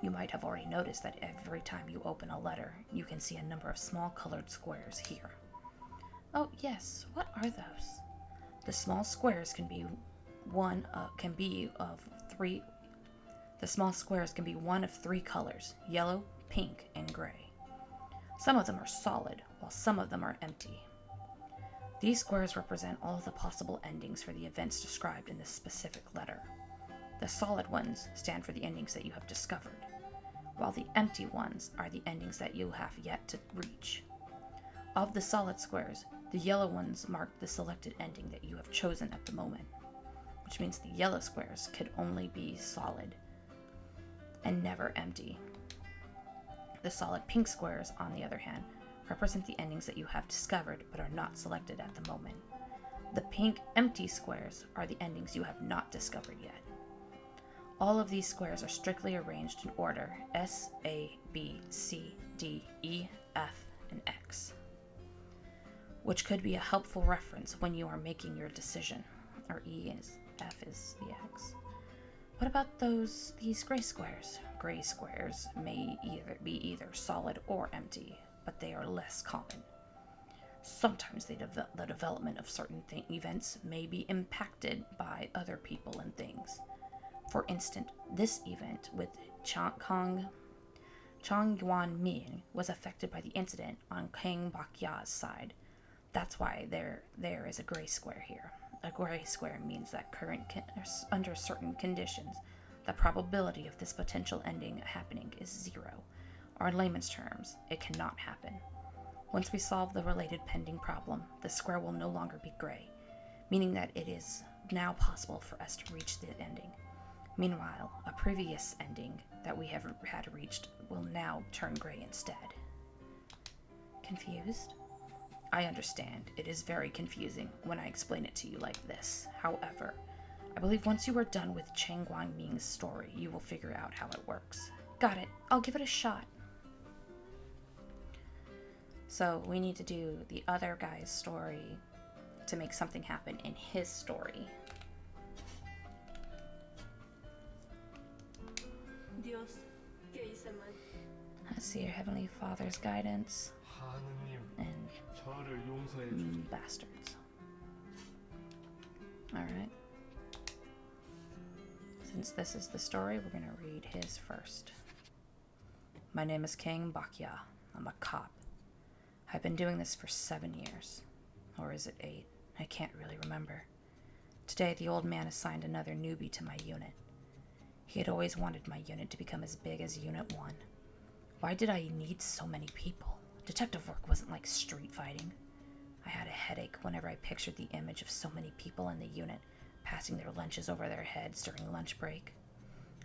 You might have already noticed that every time you open a letter, you can see a number of small colored squares here. Oh, yes. What are those? The small squares can be one of three colors: yellow, pink, and gray. Some of them are solid, while some of them are empty. These squares represent all of the possible endings for the events described in this specific letter. The solid ones stand for the endings that you have discovered, while the empty ones are the endings that you have yet to reach. Of the solid squares, the yellow ones mark the selected ending that you have chosen at the moment, which means the yellow squares could only be solid and never empty. The solid pink squares, on the other hand, represent the endings that you have discovered but are not selected at the moment. The pink empty squares are the endings you have not discovered yet. All of these squares are strictly arranged in order S, A, B, C, D, E, F, and X, which could be a helpful reference when you are making your decision. Or F is the X. What about these gray squares? Gray squares may be either solid or empty, but they are less common. Sometimes the development of certain events may be impacted by other people and things. For instance, this event with Chang Yuan-ming was affected by the incident on King Bakya's side. That's why there is a gray square here. A gray square means that under certain conditions, the probability of this potential ending happening is 0. Or in layman's terms, it cannot happen. Once we solve the related pending problem, the square will no longer be gray, meaning that it is now possible for us to reach the ending. Meanwhile, a previous ending that we have had reached will now turn gray instead. Confused? I understand. It is very confusing when I explain it to you like this. However, I believe once you are done with Chang Guangming's story, you will figure out how it works. Got it. I'll give it a shot. So we need to do the other guy's story to make something happen in his story. Dios, ¿qué hice mal? Let's see your Heavenly Father's guidance. 하느님, And 저를 용서해 주세요. bastards. Alright. Since this is the story, we're going to read his first. My name is King Bakya. I'm a cop. I've been doing this for 7 years. Or is it 8? I can't really remember. Today, the old man assigned another newbie to my unit. He had always wanted my unit to become as big as Unit 1. Why did I need so many people? Detective work wasn't like street fighting. I had a headache whenever I pictured the image of so many people in the unit passing their lunches over their heads during lunch break.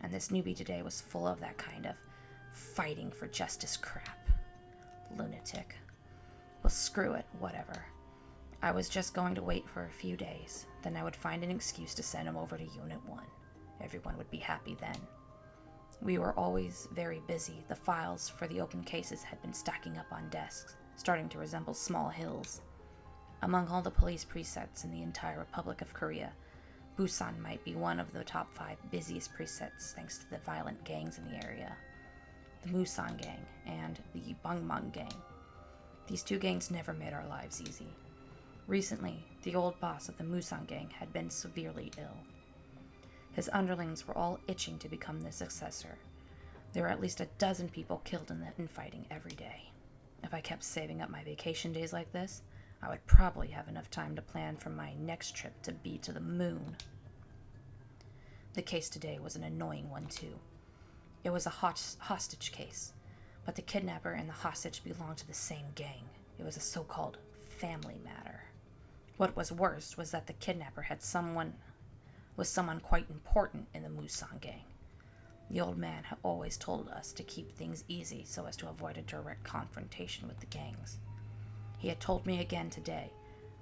And this newbie today was full of that kind of fighting for justice crap. Lunatic. Well, screw it, whatever. I was just going to wait for a few days, then I would find an excuse to send him over to Unit 1. Everyone would be happy then. We were always very busy. The files for the open cases had been stacking up on desks, starting to resemble small hills. Among all the police presets in the entire Republic of Korea, Busan might be one of the top 5 busiest presets thanks to the violent gangs in the area. The Musan gang and the Bangmang gang. These 2 gangs never made our lives easy. Recently, the old boss of the Musan gang had been severely ill. His underlings were all itching to become the successor. There were at least a dozen people killed in the infighting every day. If I kept saving up my vacation days like this, I would probably have enough time to plan for my next trip to be to the moon. The case today was an annoying one, too. It was a hostage case, but the kidnapper and the hostage belonged to the same gang. It was a so-called family matter. What was worse was that the kidnapper was someone quite important in the Musan gang. The old man had always told us to keep things easy so as to avoid a direct confrontation with the gangs. He had told me again today,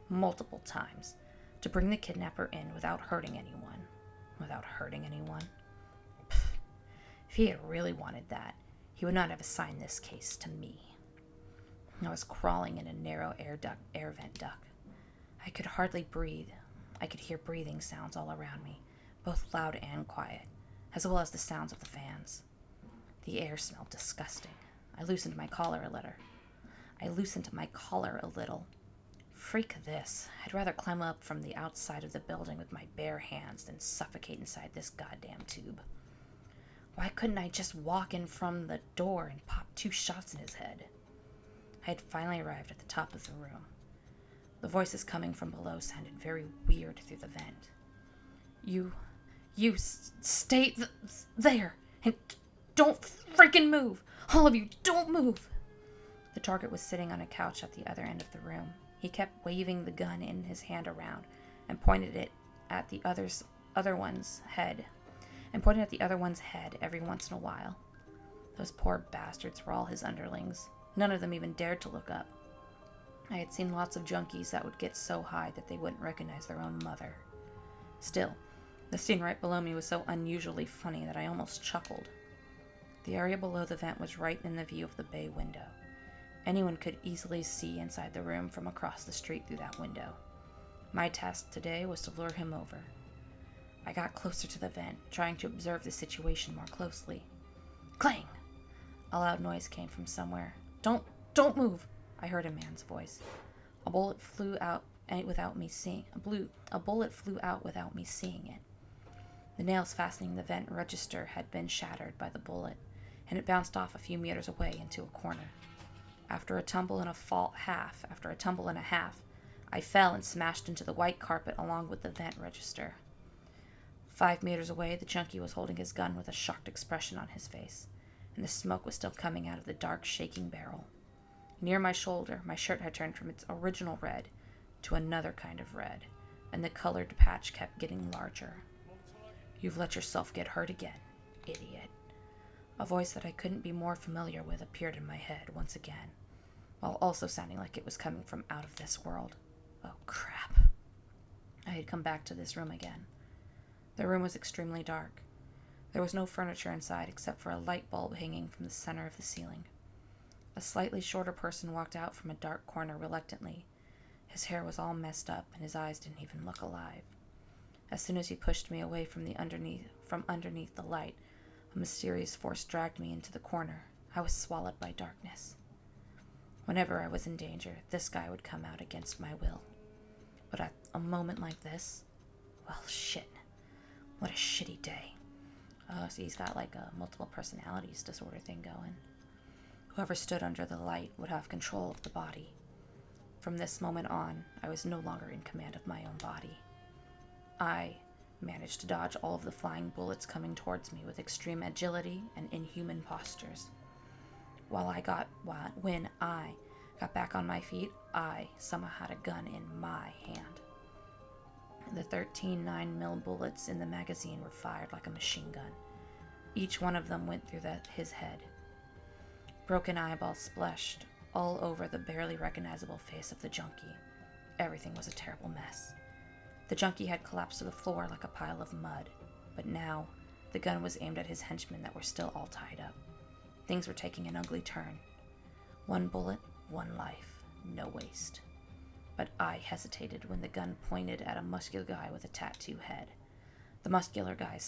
multiple times, to bring the kidnapper in without hurting anyone. Without hurting anyone? Pfft. If he had really wanted that, he would not have assigned this case to me. I was crawling in a narrow air vent duct. I could hardly breathe. I could hear breathing sounds all around me, both loud and quiet, as well as the sounds of the fans. The air smelled disgusting. I loosened my collar a little. Freak this. I'd rather climb up from the outside of the building with my bare hands than suffocate inside this goddamn tube. Why couldn't I just walk in from the door and pop 2 shots in his head? I had finally arrived at the top of the room. The voices coming from below sounded very weird through the vent. Stay there, and don't freaking move! All of you, don't move! The target was sitting on a couch at the other end of the room. He kept waving the gun in his hand around and pointed it at the other one's head every once in a while. Those poor bastards were all his underlings. None of them even dared to look up. I had seen lots of junkies that would get so high that they wouldn't recognize their own mother. Still, the scene right below me was so unusually funny that I almost chuckled. The area below the vent was right in the view of the bay window. Anyone could easily see inside the room from across the street through that window. My task today was to lure him over. I got closer to the vent, trying to observe the situation more closely. Clang! A loud noise came from somewhere. Don't move! I heard a man's voice. A bullet flew out without me seeing it. The nails fastening the vent register had been shattered by the bullet, and it bounced off a few meters away into a corner. After a tumble and a half, I fell and smashed into the white carpet along with the vent register. 5 meters away, the junkie was holding his gun with a shocked expression on his face, and the smoke was still coming out of the dark, shaking barrel. Near my shoulder, my shirt had turned from its original red to another kind of red, and the colored patch kept getting larger. You've let yourself get hurt again, idiot. A voice that I couldn't be more familiar with appeared in my head once again, while also sounding like it was coming from out of this world. Oh, crap. I had come back to this room again. The room was extremely dark. There was no furniture inside except for a light bulb hanging from the center of the ceiling. A slightly shorter person walked out from a dark corner reluctantly. His hair was all messed up, and his eyes didn't even look alive. As soon as he pushed me away from underneath the light, a mysterious force dragged me into the corner. I was swallowed by darkness. Whenever I was in danger, this guy would come out against my will. But at a moment like this, well, shit. What a shitty day. Oh, so he's got like a multiple personalities disorder thing going. Whoever stood under the light would have control of the body. From this moment on, I was no longer in command of my own body. I managed to dodge all of the flying bullets coming towards me with extreme agility and inhuman postures. When I got back on my feet, I somehow had a gun in my hand. The 13 9mm bullets in the magazine were fired like a machine gun. Each one of them went through his head. Broken eyeballs splashed all over the barely recognizable face of the junkie. Everything was a terrible mess. The junkie had collapsed to the floor like a pile of mud, but now The gun was aimed at his henchmen that were still all tied up. Things were taking an ugly turn. One bullet, one life, no waste. But I hesitated when the gun pointed at a muscular guy with a tattoo head. The muscular guy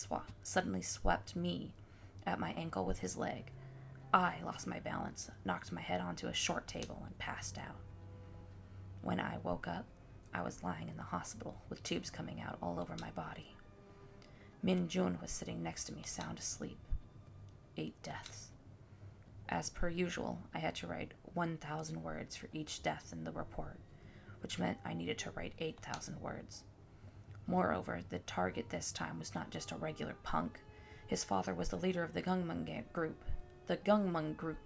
suddenly swept me at my ankle with his leg. I lost my balance, knocked my head onto a short table, and passed out. When I woke up, I was lying in the hospital with tubes coming out all over my body. Min Jun was sitting next to me, sound asleep. 8 deaths. As per usual, I had to write 1,000 words for each death in the report, which meant I needed to write 8,000 words. Moreover, the target this time was not just a regular punk. His father was the leader of the Gungmung group,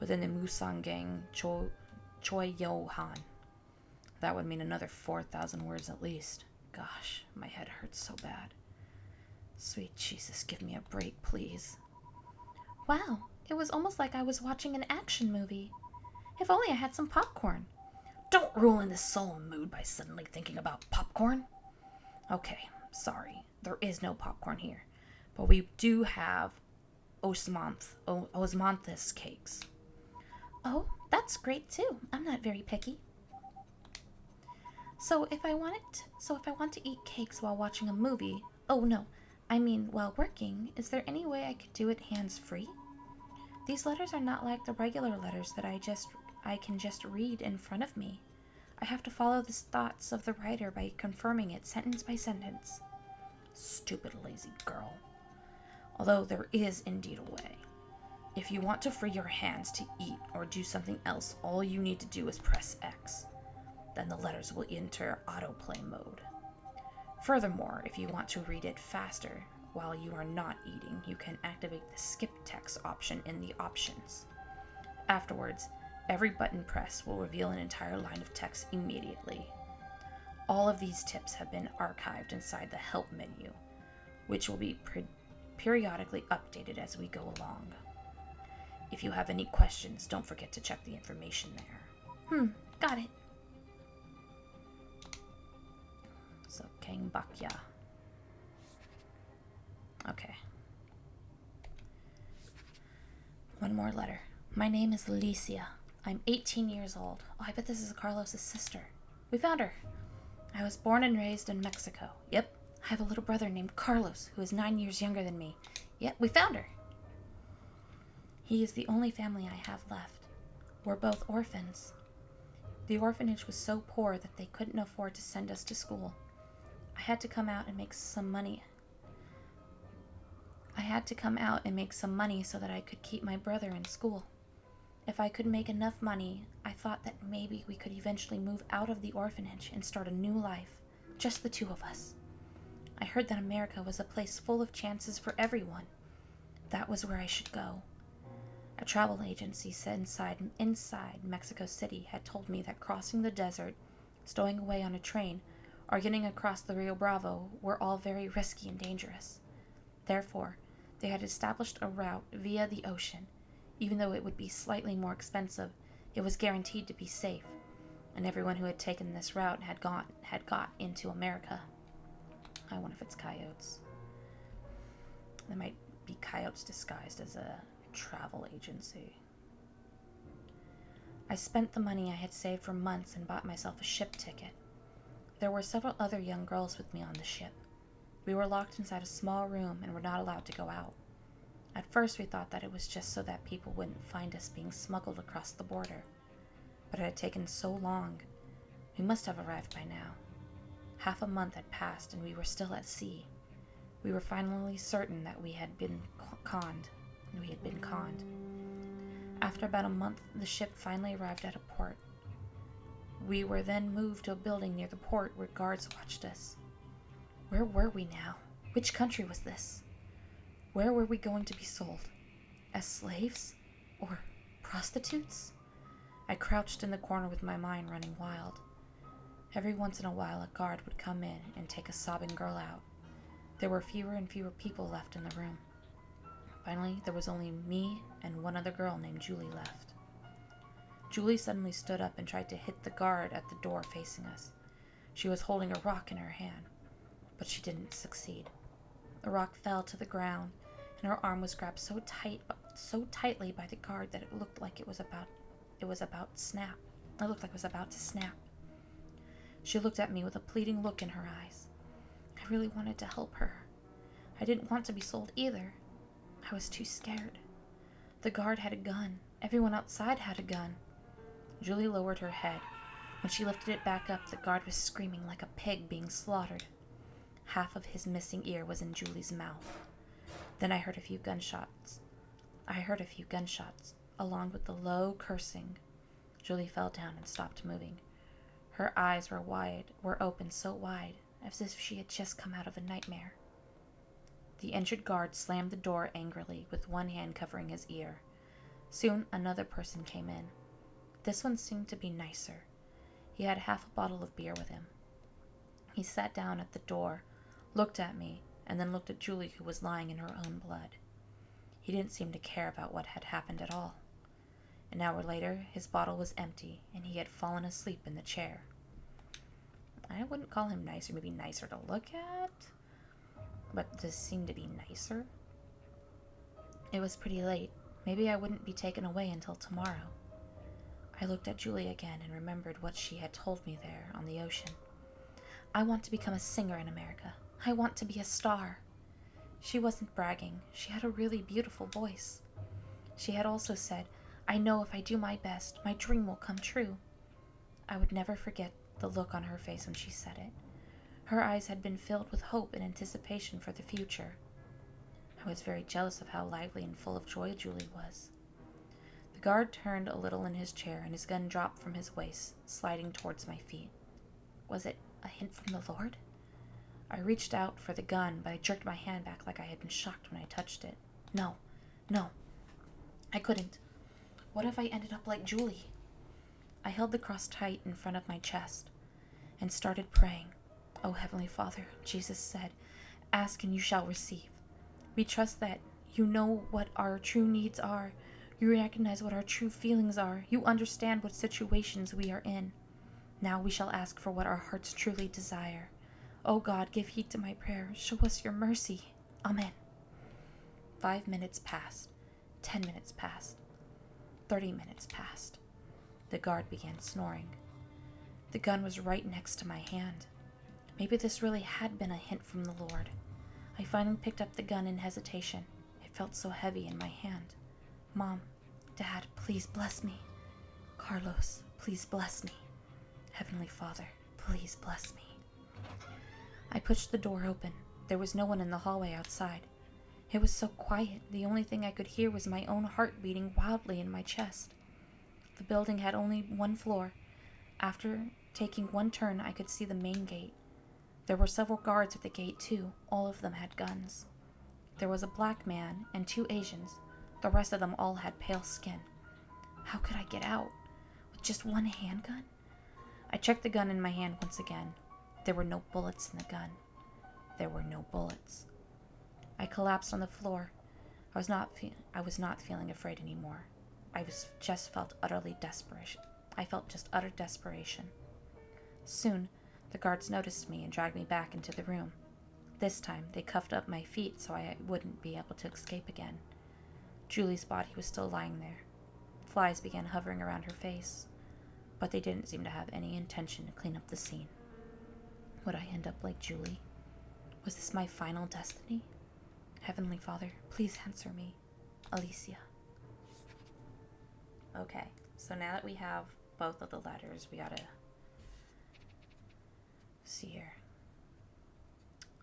within the Musang gang Choi Yo Han. That would mean another 4,000 words at least. Gosh, my head hurts so bad. Sweet Jesus, give me a break, please. Wow, it was almost like I was watching an action movie. If only I had some popcorn. Don't ruin this solemn mood by suddenly thinking about popcorn. Okay, sorry, there is no popcorn here, but we do have osmanthus cakes. Oh, that's great too. I'm not very picky. So if I want to eat cakes while watching a movie, while working, is there any way I could do it hands-free? These letters are not like the regular letters that I can just read in front of me. I have to follow the thoughts of the writer by confirming it sentence by sentence. Stupid lazy girl. Although there is indeed a way. If you want to free your hands to eat or do something else, all you need to do is press X. Then the letters will enter autoplay mode. Furthermore, if you want to read it faster while you are not eating, you can activate the skip text option in the options. Afterwards, every button press will reveal an entire line of text immediately. All of these tips have been archived inside the help menu, which will be periodically updated as we go along. If you have any questions, don't forget to check the information there. Got it. So, Kang Bakya. Okay. One more letter. My name is Alicia. I'm 18 years old. Oh, I bet this is Carlos's sister. We found her. I was born and raised in Mexico. Yep. I have a little brother named Carlos, who is 9 years younger than me. Yep, we found her. He is the only family I have left. We're both orphans. The orphanage was so poor that they couldn't afford to send us to school. I had to come out and make some money so that I could keep my brother in school. If I could make enough money, I thought that maybe we could eventually move out of the orphanage and start a new life, just the two of us. I heard that America was a place full of chances for everyone. That was where I should go. A travel agency inside Mexico City had told me that crossing the desert, stowing away on a train, or getting across the Rio Bravo were all very risky and dangerous. Therefore, they had established a route via the ocean. Even though it would be slightly more expensive, it was guaranteed to be safe, and everyone who had taken this route had got into America. I wonder if it's coyotes. They might be coyotes disguised as a travel agency. I spent the money I had saved for months and bought myself a ship ticket. There were several other young girls with me on the ship. We were locked inside a small room and were not allowed to go out. At first we thought that it was just so that people wouldn't find us being smuggled across the border. But it had taken so long. We must have arrived by now. Half a month had passed and we were still at sea. We were finally certain that we had been conned. After about a month, the ship finally arrived at a port. We were then moved to a building near the port where guards watched us. Where were we now? Which country was this? Where were we going to be sold? As slaves? Or prostitutes? I crouched in the corner with my mind running wild. Every once in a while a guard would come in and take a sobbing girl out. There were fewer and fewer people left in the room. Finally, there was only me and one other girl named Julie left. Julie suddenly stood up and tried to hit the guard at the door facing us. She was holding a rock in her hand, but she didn't succeed. The rock fell to the ground, and her arm was grabbed so tightly by the guard that it looked like it was about to snap. It looked like it was about to snap. She looked at me with a pleading look in her eyes. I really wanted to help her. I didn't want to be sold either. I was too scared. The guard had a gun. Everyone outside had a gun. Julie lowered her head. When she lifted it back up, the guard was screaming like a pig being slaughtered. Half of his missing ear was in Julie's mouth. Then I heard a few gunshots. Along with the low cursing. Julie fell down and stopped moving. Her eyes were open so wide, as if she had just come out of a nightmare. The injured guard slammed the door angrily, with one hand covering his ear. Soon another person came in. This one seemed to be nicer. He had half a bottle of beer with him. He sat down at the door, looked at me, and then looked at Julie, who was lying in her own blood. He didn't seem to care about what had happened at all. An hour later, his bottle was empty, and he had fallen asleep in the chair. I wouldn't call him nicer, maybe nicer to look at, but this seemed to be nicer. It was pretty late. Maybe I wouldn't be taken away until tomorrow. I looked at Julie again and remembered what she had told me there on the ocean. I want to become a singer in America. I want to be a star. She wasn't bragging. She had a really beautiful voice. She had also said, I know if I do my best, my dream will come true. I would never forget the look on her face when she said it. Her eyes had been filled with hope and anticipation for the future. I was very jealous of how lively and full of joy Julie was. The guard turned a little in his chair, and his gun dropped from his waist, sliding towards my feet. Was it a hint from the Lord? I reached out for the gun, but I jerked my hand back like I had been shocked when I touched it. No. I couldn't. What if I ended up like Julie? I held the cross tight in front of my chest and started praying. Oh, Heavenly Father, Jesus said, ask and you shall receive. We trust that you know what our true needs are. You recognize what our true feelings are. You understand what situations we are in. Now we shall ask for what our hearts truly desire. Oh God, give heed to my prayer. Show us your mercy. Amen. 5 minutes passed. 10 minutes passed. 30 minutes passed. The guard began snoring. The gun was right next to my hand. Maybe this really had been a hint from the Lord. I finally picked up the gun in hesitation. It felt so heavy in my hand. Mom, Dad, please bless me. Carlos, please bless me. Heavenly Father, please bless me. I pushed the door open. There was no one in the hallway outside. It was so quiet, the only thing I could hear was my own heart beating wildly in my chest. The building had only one floor. After taking one turn, I could see the main gate. There were several guards at the gate, too. All of them had guns. There was a black man and 2 Asians. The rest of them all had pale skin. How could I get out? With just one handgun? I checked the gun in my hand once again. There were no bullets in the gun. There were no bullets. I collapsed on the floor. I was not feeling afraid anymore. I felt just utter desperation. Soon, the guards noticed me and dragged me back into the room. This time, they cuffed up my feet so I wouldn't be able to escape again. Julie's body was still lying there. Flies began hovering around her face, but they didn't seem to have any intention to clean up the scene. Would I end up like Julie? Was this my final destiny? Heavenly Father, please answer me. Alicia. Okay, so now that we have both of the letters, we gotta see here.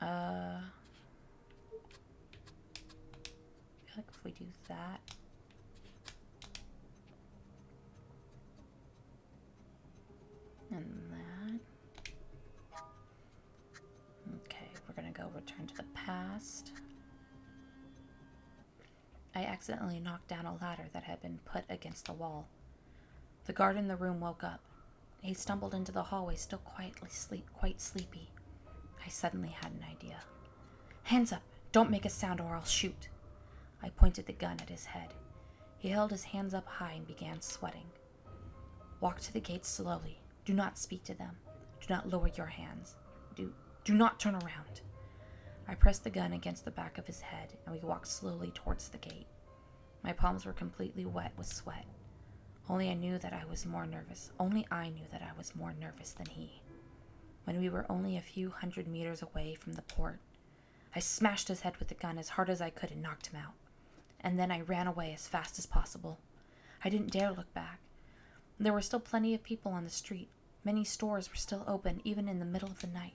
I feel like if we do that, and that. Okay, we're gonna go return to the past. I accidentally knocked down a ladder that had been put against the wall. The guard in the room woke up. He stumbled into the hallway, still quite sleepy. I suddenly had an idea. Hands up! Don't make a sound or I'll shoot. I pointed the gun at his head. He held his hands up high and began sweating. Walk to the gate slowly. Do not speak to them. Do not lower your hands. Do not turn around. I pressed the gun against the back of his head, and we walked slowly towards the gate. My palms were completely wet with sweat. Only I knew that I was more nervous. Only I knew that I was more nervous than he. When we were only a few hundred meters away from the port, I smashed his head with the gun as hard as I could and knocked him out. And then I ran away as fast as possible. I didn't dare look back. There were still plenty of people on the street. Many stores were still open, even in the middle of the night.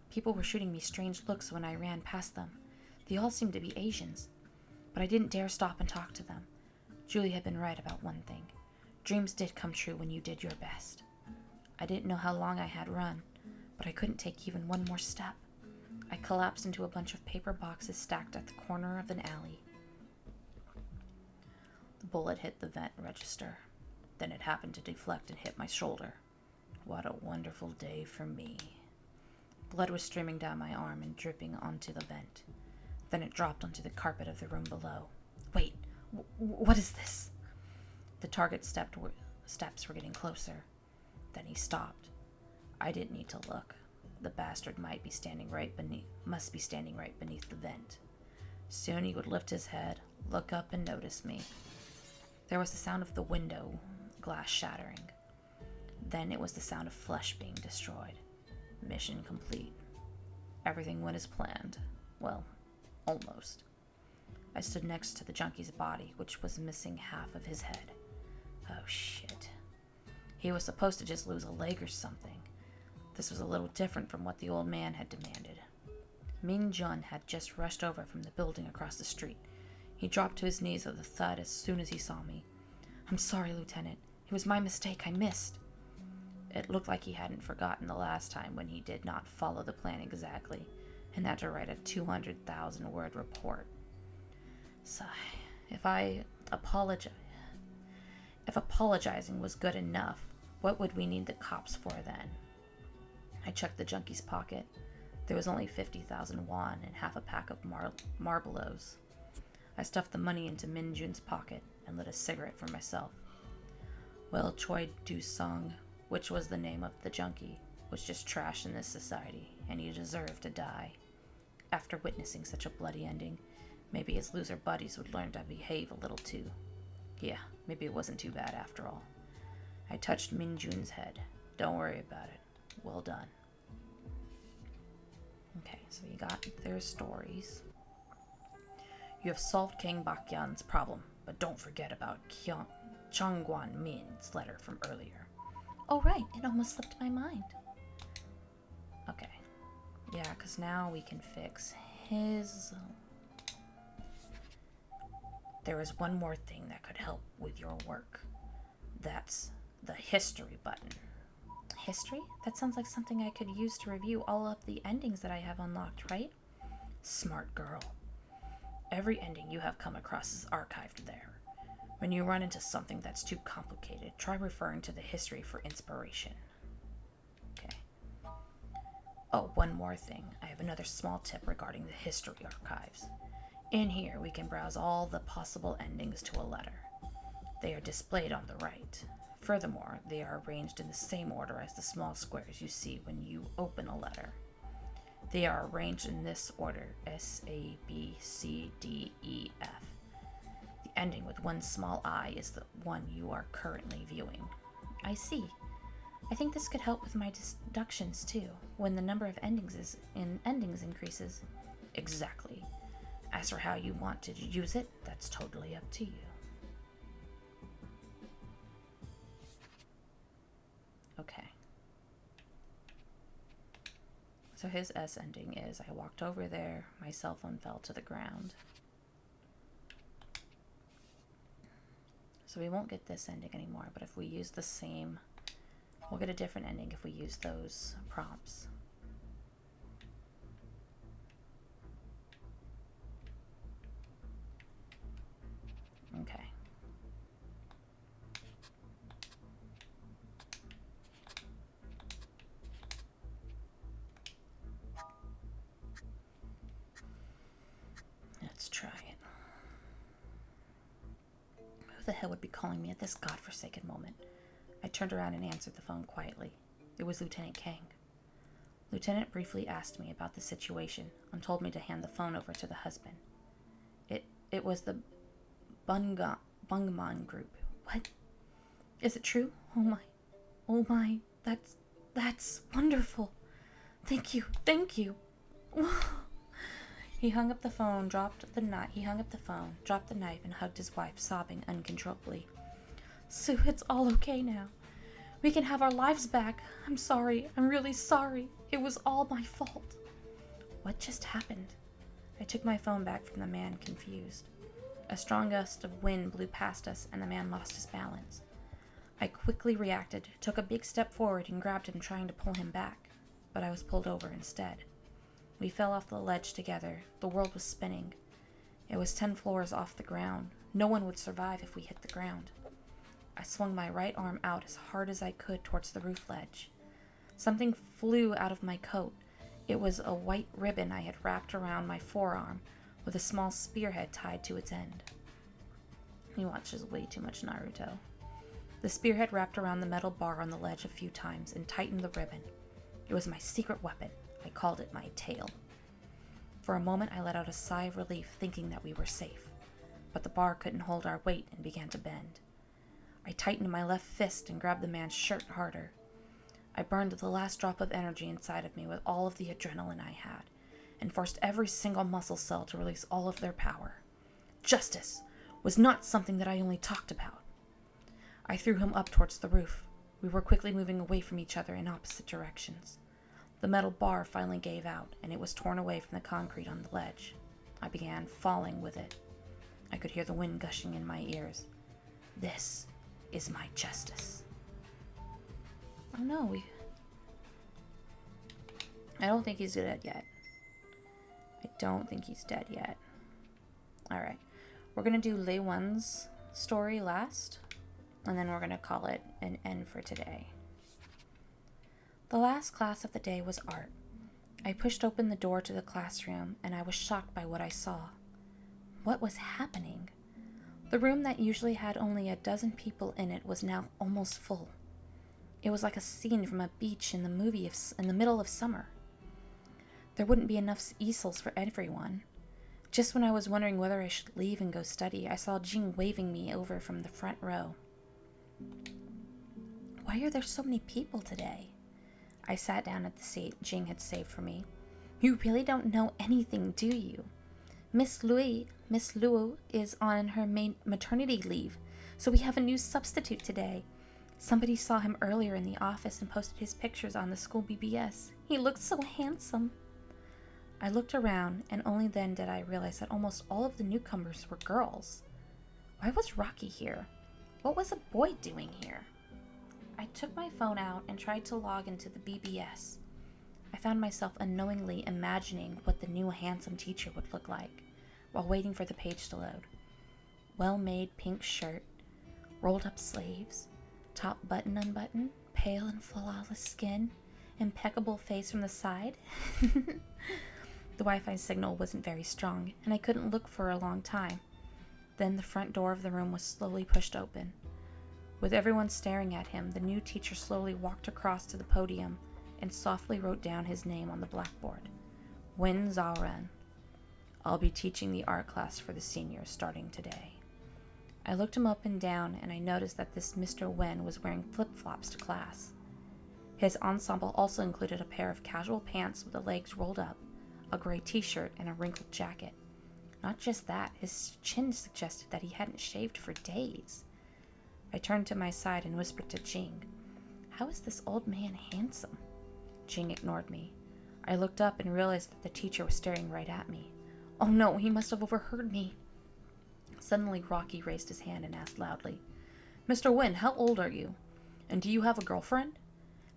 People were shooting me strange looks when I ran past them. They all seemed to be Asians. But I didn't dare stop and talk to them. Julie had been right about one thing. Dreams did come true when you did your best. I didn't know how long I had run, but I couldn't take even one more step. I collapsed into a bunch of paper boxes stacked at the corner of an alley. The bullet hit the vent register. Then it happened to deflect and hit my shoulder. What a wonderful day for me. Blood was streaming down my arm and dripping onto the vent. Then it dropped onto the carpet of the room below. Wait, what is this? The target steps were getting closer. Then he stopped. I didn't need to look. The bastard must be standing right beneath the vent. Soon he would lift his head, look up, and notice me. There was the sound of the window glass shattering. Then it was the sound of flesh being destroyed. Mission complete. Everything went as planned. Well, almost. I stood next to the junkie's body, which was missing half of his head. Oh shit. He was supposed to just lose a leg or something. This was a little different from what the old man had demanded. Min Jun had just rushed over from the building across the street. He dropped to his knees with a thud as soon as he saw me. I'm sorry, Lieutenant. It was my mistake. I missed. It looked like he hadn't forgotten the last time when he did not follow the plan exactly and had to write a 200,000-word report. Sigh. If apologizing was good enough, what would we need the cops for then? I checked the junkie's pocket. There was only 50,000 won and half a pack of Marlboros. I stuffed the money into Min Jun's pocket and lit a cigarette for myself. Well, Choi Du-sung, which was the name of the junkie, was just trash in this society, and he deserved to die. After witnessing such a bloody ending, maybe his loser buddies would learn to behave a little too. Yeah, maybe it wasn't too bad after all. I touched Min Jun's head. Don't worry about it. Well done. Okay, so you got their stories. You have solved King Bakyan's problem, but don't forget about Changguan Min's letter from earlier. Oh, right. It almost slipped my mind. Okay. Yeah, because now we can fix his... There is one more thing that could help with your work. That's the history button. History? That sounds like something I could use to review all of the endings that I have unlocked, right? Smart girl. Every ending you have come across is archived there. When you run into something that's too complicated, try referring to the history for inspiration. Okay. Oh, one more thing. I have another small tip regarding the history archives. In here, we can browse all the possible endings to a letter. They are displayed on the right. Furthermore, they are arranged in the same order as the small squares you see when you open a letter. They are arranged in this order: S, A, B, C, D, E, F. The ending with one small I is the one you are currently viewing. I see. I think this could help with my deductions too, when the number of endings increases. Exactly. As for how you want to use it, that's totally up to you. Okay. So his S ending is, I walked over there, my cell phone fell to the ground. So we won't get this ending anymore, but if we use the same, we'll get a different ending if we use those prompts. Okay. Let's try it. Who the hell would be calling me at this godforsaken moment? I turned around and answered the phone quietly. It was Lieutenant Kang. Lieutenant briefly asked me about the situation and told me to hand the phone over to the husband. It was the Bungman group. What? Is it true? Oh my, that's wonderful. Thank you. He hung up the phone, dropped the knife, and hugged his wife, sobbing uncontrollably. Sue, it's all okay now. We can have our lives back. I'm sorry. I'm really sorry. It was all my fault. What just happened? I took my phone back from the man, confused. A strong gust of wind blew past us, and the man lost his balance. I quickly reacted, took a big step forward, and grabbed him, trying to pull him back, but I was pulled over instead. We fell off the ledge together. The world was spinning. It was 10 floors off the ground. No one would survive if we hit the ground. I swung my right arm out as hard as I could towards the roof ledge. Something flew out of my coat. It was a white ribbon I had wrapped around my forearm with a small spearhead tied to its end. He watches way too much Naruto. The spearhead wrapped around the metal bar on the ledge a few times and tightened the ribbon. It was my secret weapon. I called it my tail. For a moment I let out a sigh of relief, thinking that we were safe. But the bar couldn't hold our weight and began to bend. I tightened my left fist and grabbed the man's shirt harder. I burned the last drop of energy inside of me with all of the adrenaline I had, and forced every single muscle cell to release all of their power. Justice was not something that I only talked about. I threw him up towards the roof. We were quickly moving away from each other in opposite directions. The metal bar finally gave out, and it was torn away from the concrete on the ledge. I began falling with it. I could hear the wind gushing in my ears. This is my justice. Oh no, I don't think he's dead yet. Alright, we're gonna do Lei Wen's story last, and then we're gonna call it an end for today. The last class of the day was art. I pushed open the door to the classroom, and I was shocked by what I saw. What was happening? The room that usually had only a dozen people in it was now almost full. It was like a scene from a beach in the middle of summer. There wouldn't be enough easels for everyone. Just when I was wondering whether I should leave and go study, I saw Jing waving me over from the front row. Why are there so many people today? I sat down at the seat Jing had saved for me. You really don't know anything, do you? Miss Luo is on her maternity leave, so we have a new substitute today. Somebody saw him earlier in the office and posted his pictures on the school BBS. He looked so handsome. I looked around, and only then did I realize that almost all of the newcomers were girls. Why was Rocky here? What was a boy doing here? I took my phone out and tried to log into the BBS. I found myself unknowingly imagining what the new handsome teacher would look like while waiting for the page to load. Well-made pink shirt, rolled up sleeves, top button unbuttoned, pale and flawless skin, impeccable face from the side. The Wi-Fi signal wasn't very strong, and I couldn't look for a long time. Then the front door of the room was slowly pushed open. With everyone staring at him, the new teacher slowly walked across to the podium and softly wrote down his name on the blackboard. Wen Zhaoran. I'll be teaching the art class for the seniors starting today. I looked him up and down, and I noticed that this Mr. Wen was wearing flip-flops to class. His ensemble also included a pair of casual pants with the legs rolled up, a gray t-shirt, and a wrinkled jacket. Not just that, his chin suggested that he hadn't shaved for days. I turned to my side and whispered to Jing, "How is this old man handsome?" Jing ignored me. I looked up and realized that the teacher was staring right at me. Oh no, he must have overheard me. Suddenly, Rocky raised his hand and asked loudly, "Mr. Wen, how old are you? And do you have a girlfriend?"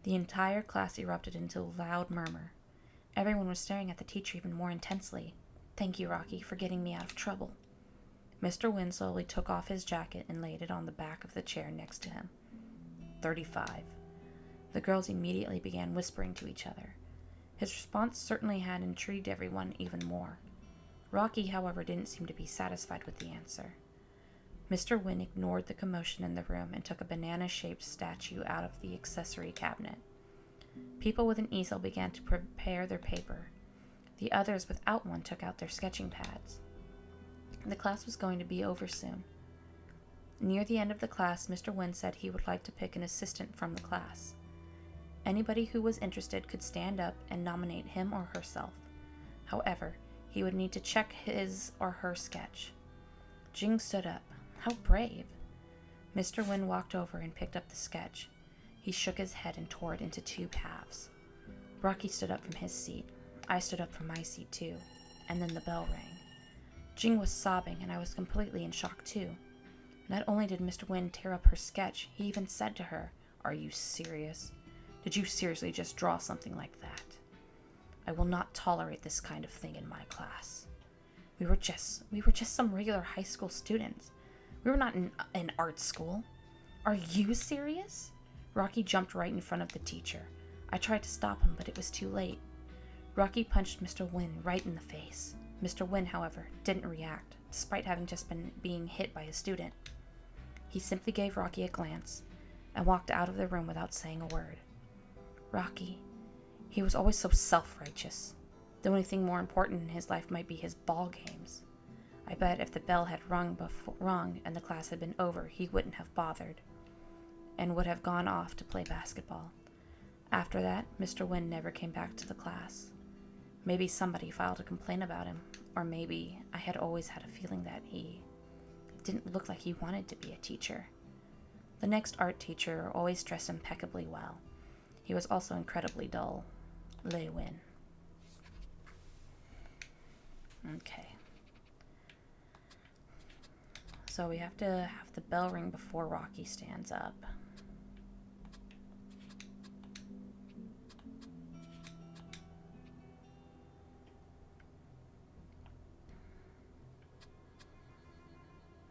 The entire class erupted into a loud murmur. Everyone was staring at the teacher even more intensely. Thank you, Rocky, for getting me out of trouble. Mr. Wen slowly took off his jacket and laid it on the back of the chair next to him. 35. The girls immediately began whispering to each other. His response certainly had intrigued everyone even more. Rocky, however, didn't seem to be satisfied with the answer. Mr. Wen ignored the commotion in the room and took a banana-shaped statue out of the accessory cabinet. People with an easel began to prepare their paper. The others without one took out their sketching pads. The class was going to be over soon. Near the end of the class, Mr. Wynne said he would like to pick an assistant from the class. Anybody who was interested could stand up and nominate him or herself. However, he would need to check his or her sketch. Jing stood up. How brave! Mr. Wynne walked over and picked up the sketch. He shook his head and tore it into two halves. Rocky stood up from his seat. I stood up from my seat too. And then the bell rang. Jing was sobbing, and I was completely in shock too. Not only did Mr. Wynne tear up her sketch, he even said to her, "Are you serious? Did you seriously just draw something like that? I will not tolerate this kind of thing in my class. We were just some regular high school students. We were not in an art school. Are you serious?" Rocky jumped right in front of the teacher. I tried to stop him, but it was too late. Rocky punched Mr. Wynne right in the face. Mr. Wynne, however, didn't react, despite having just been being hit by a student. He simply gave Rocky a glance and walked out of the room without saying a word. Rocky, he was always so self-righteous. The only thing more important in his life might be his ball games. I bet if the bell had rung and the class had been over, he wouldn't have bothered, and would have gone off to play basketball. After that, Mr. Wynne never came back to the class. Maybe somebody filed a complaint about him, or maybe I had always had a feeling that he didn't look like he wanted to be a teacher. The next art teacher always dressed impeccably well. He was also incredibly dull. Lei Wynne. Okay. So we have to have the bell ring before Rocky stands up.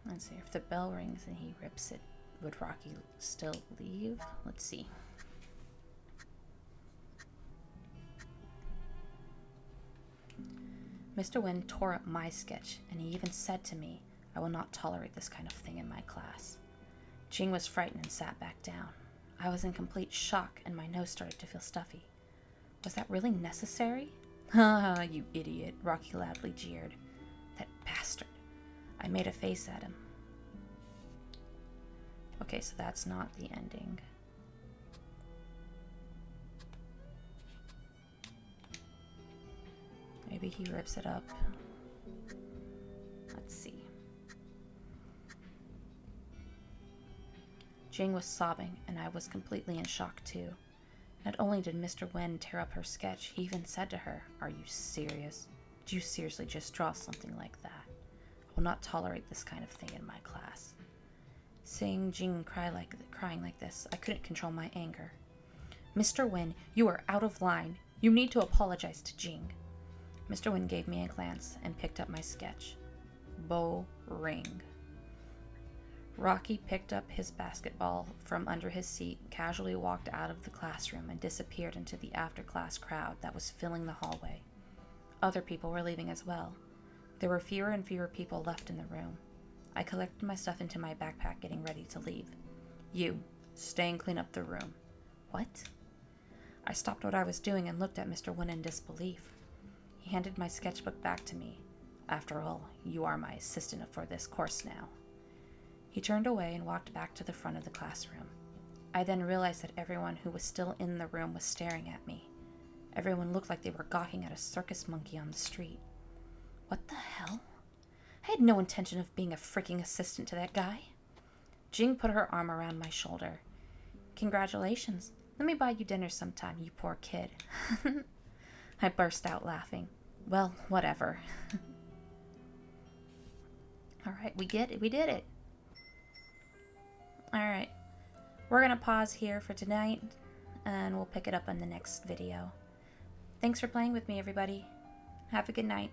Let's see, if the bell rings and he rips it, would Rocky still leave? Let's see. Mr. Wynne tore up my sketch, and he even said to me, "I will not tolerate this kind of thing in my class." Jing was frightened and sat back down. I was in complete shock, and my nose started to feel stuffy. Was that really necessary? "Ha ha, you idiot," Rocky loudly jeered. "That bastard." I made a face at him. Okay, so that's not the ending. Maybe he rips it up. Let's see. Jing was sobbing, and I was completely in shock too. Not only did Mr. Wynne tear up her sketch, he even said to her, "Are you serious? Did you seriously just draw something like that? I will not tolerate this kind of thing in my class." Seeing Jing crying like this, I couldn't control my anger. "Mr. Wynne, you are out of line. You need to apologize to Jing." Mr. Wynne gave me a glance and picked up my sketch. Bow ring. Rocky picked up his basketball from under his seat, casually walked out of the classroom, and disappeared into the after-class crowd that was filling the hallway. Other people were leaving as well. There were fewer and fewer people left in the room. I collected my stuff into my backpack, getting ready to leave. "You, stay and clean up the room." "What?" I stopped what I was doing and looked at Mr. Wynne in disbelief. He handed my sketchbook back to me. "After all, you are my assistant for this course now." He turned away and walked back to the front of the classroom. I then realized that everyone who was still in the room was staring at me. Everyone looked like they were gawking at a circus monkey on the street. What the hell? I had no intention of being a freaking assistant to that guy. Jing put her arm around my shoulder. "Congratulations. Let me buy you dinner sometime, you poor kid." I burst out laughing. Well, whatever. Alright, we did it. Alright, we're gonna pause here for tonight, and we'll pick it up in the next video. Thanks for playing with me, everybody. Have a good night.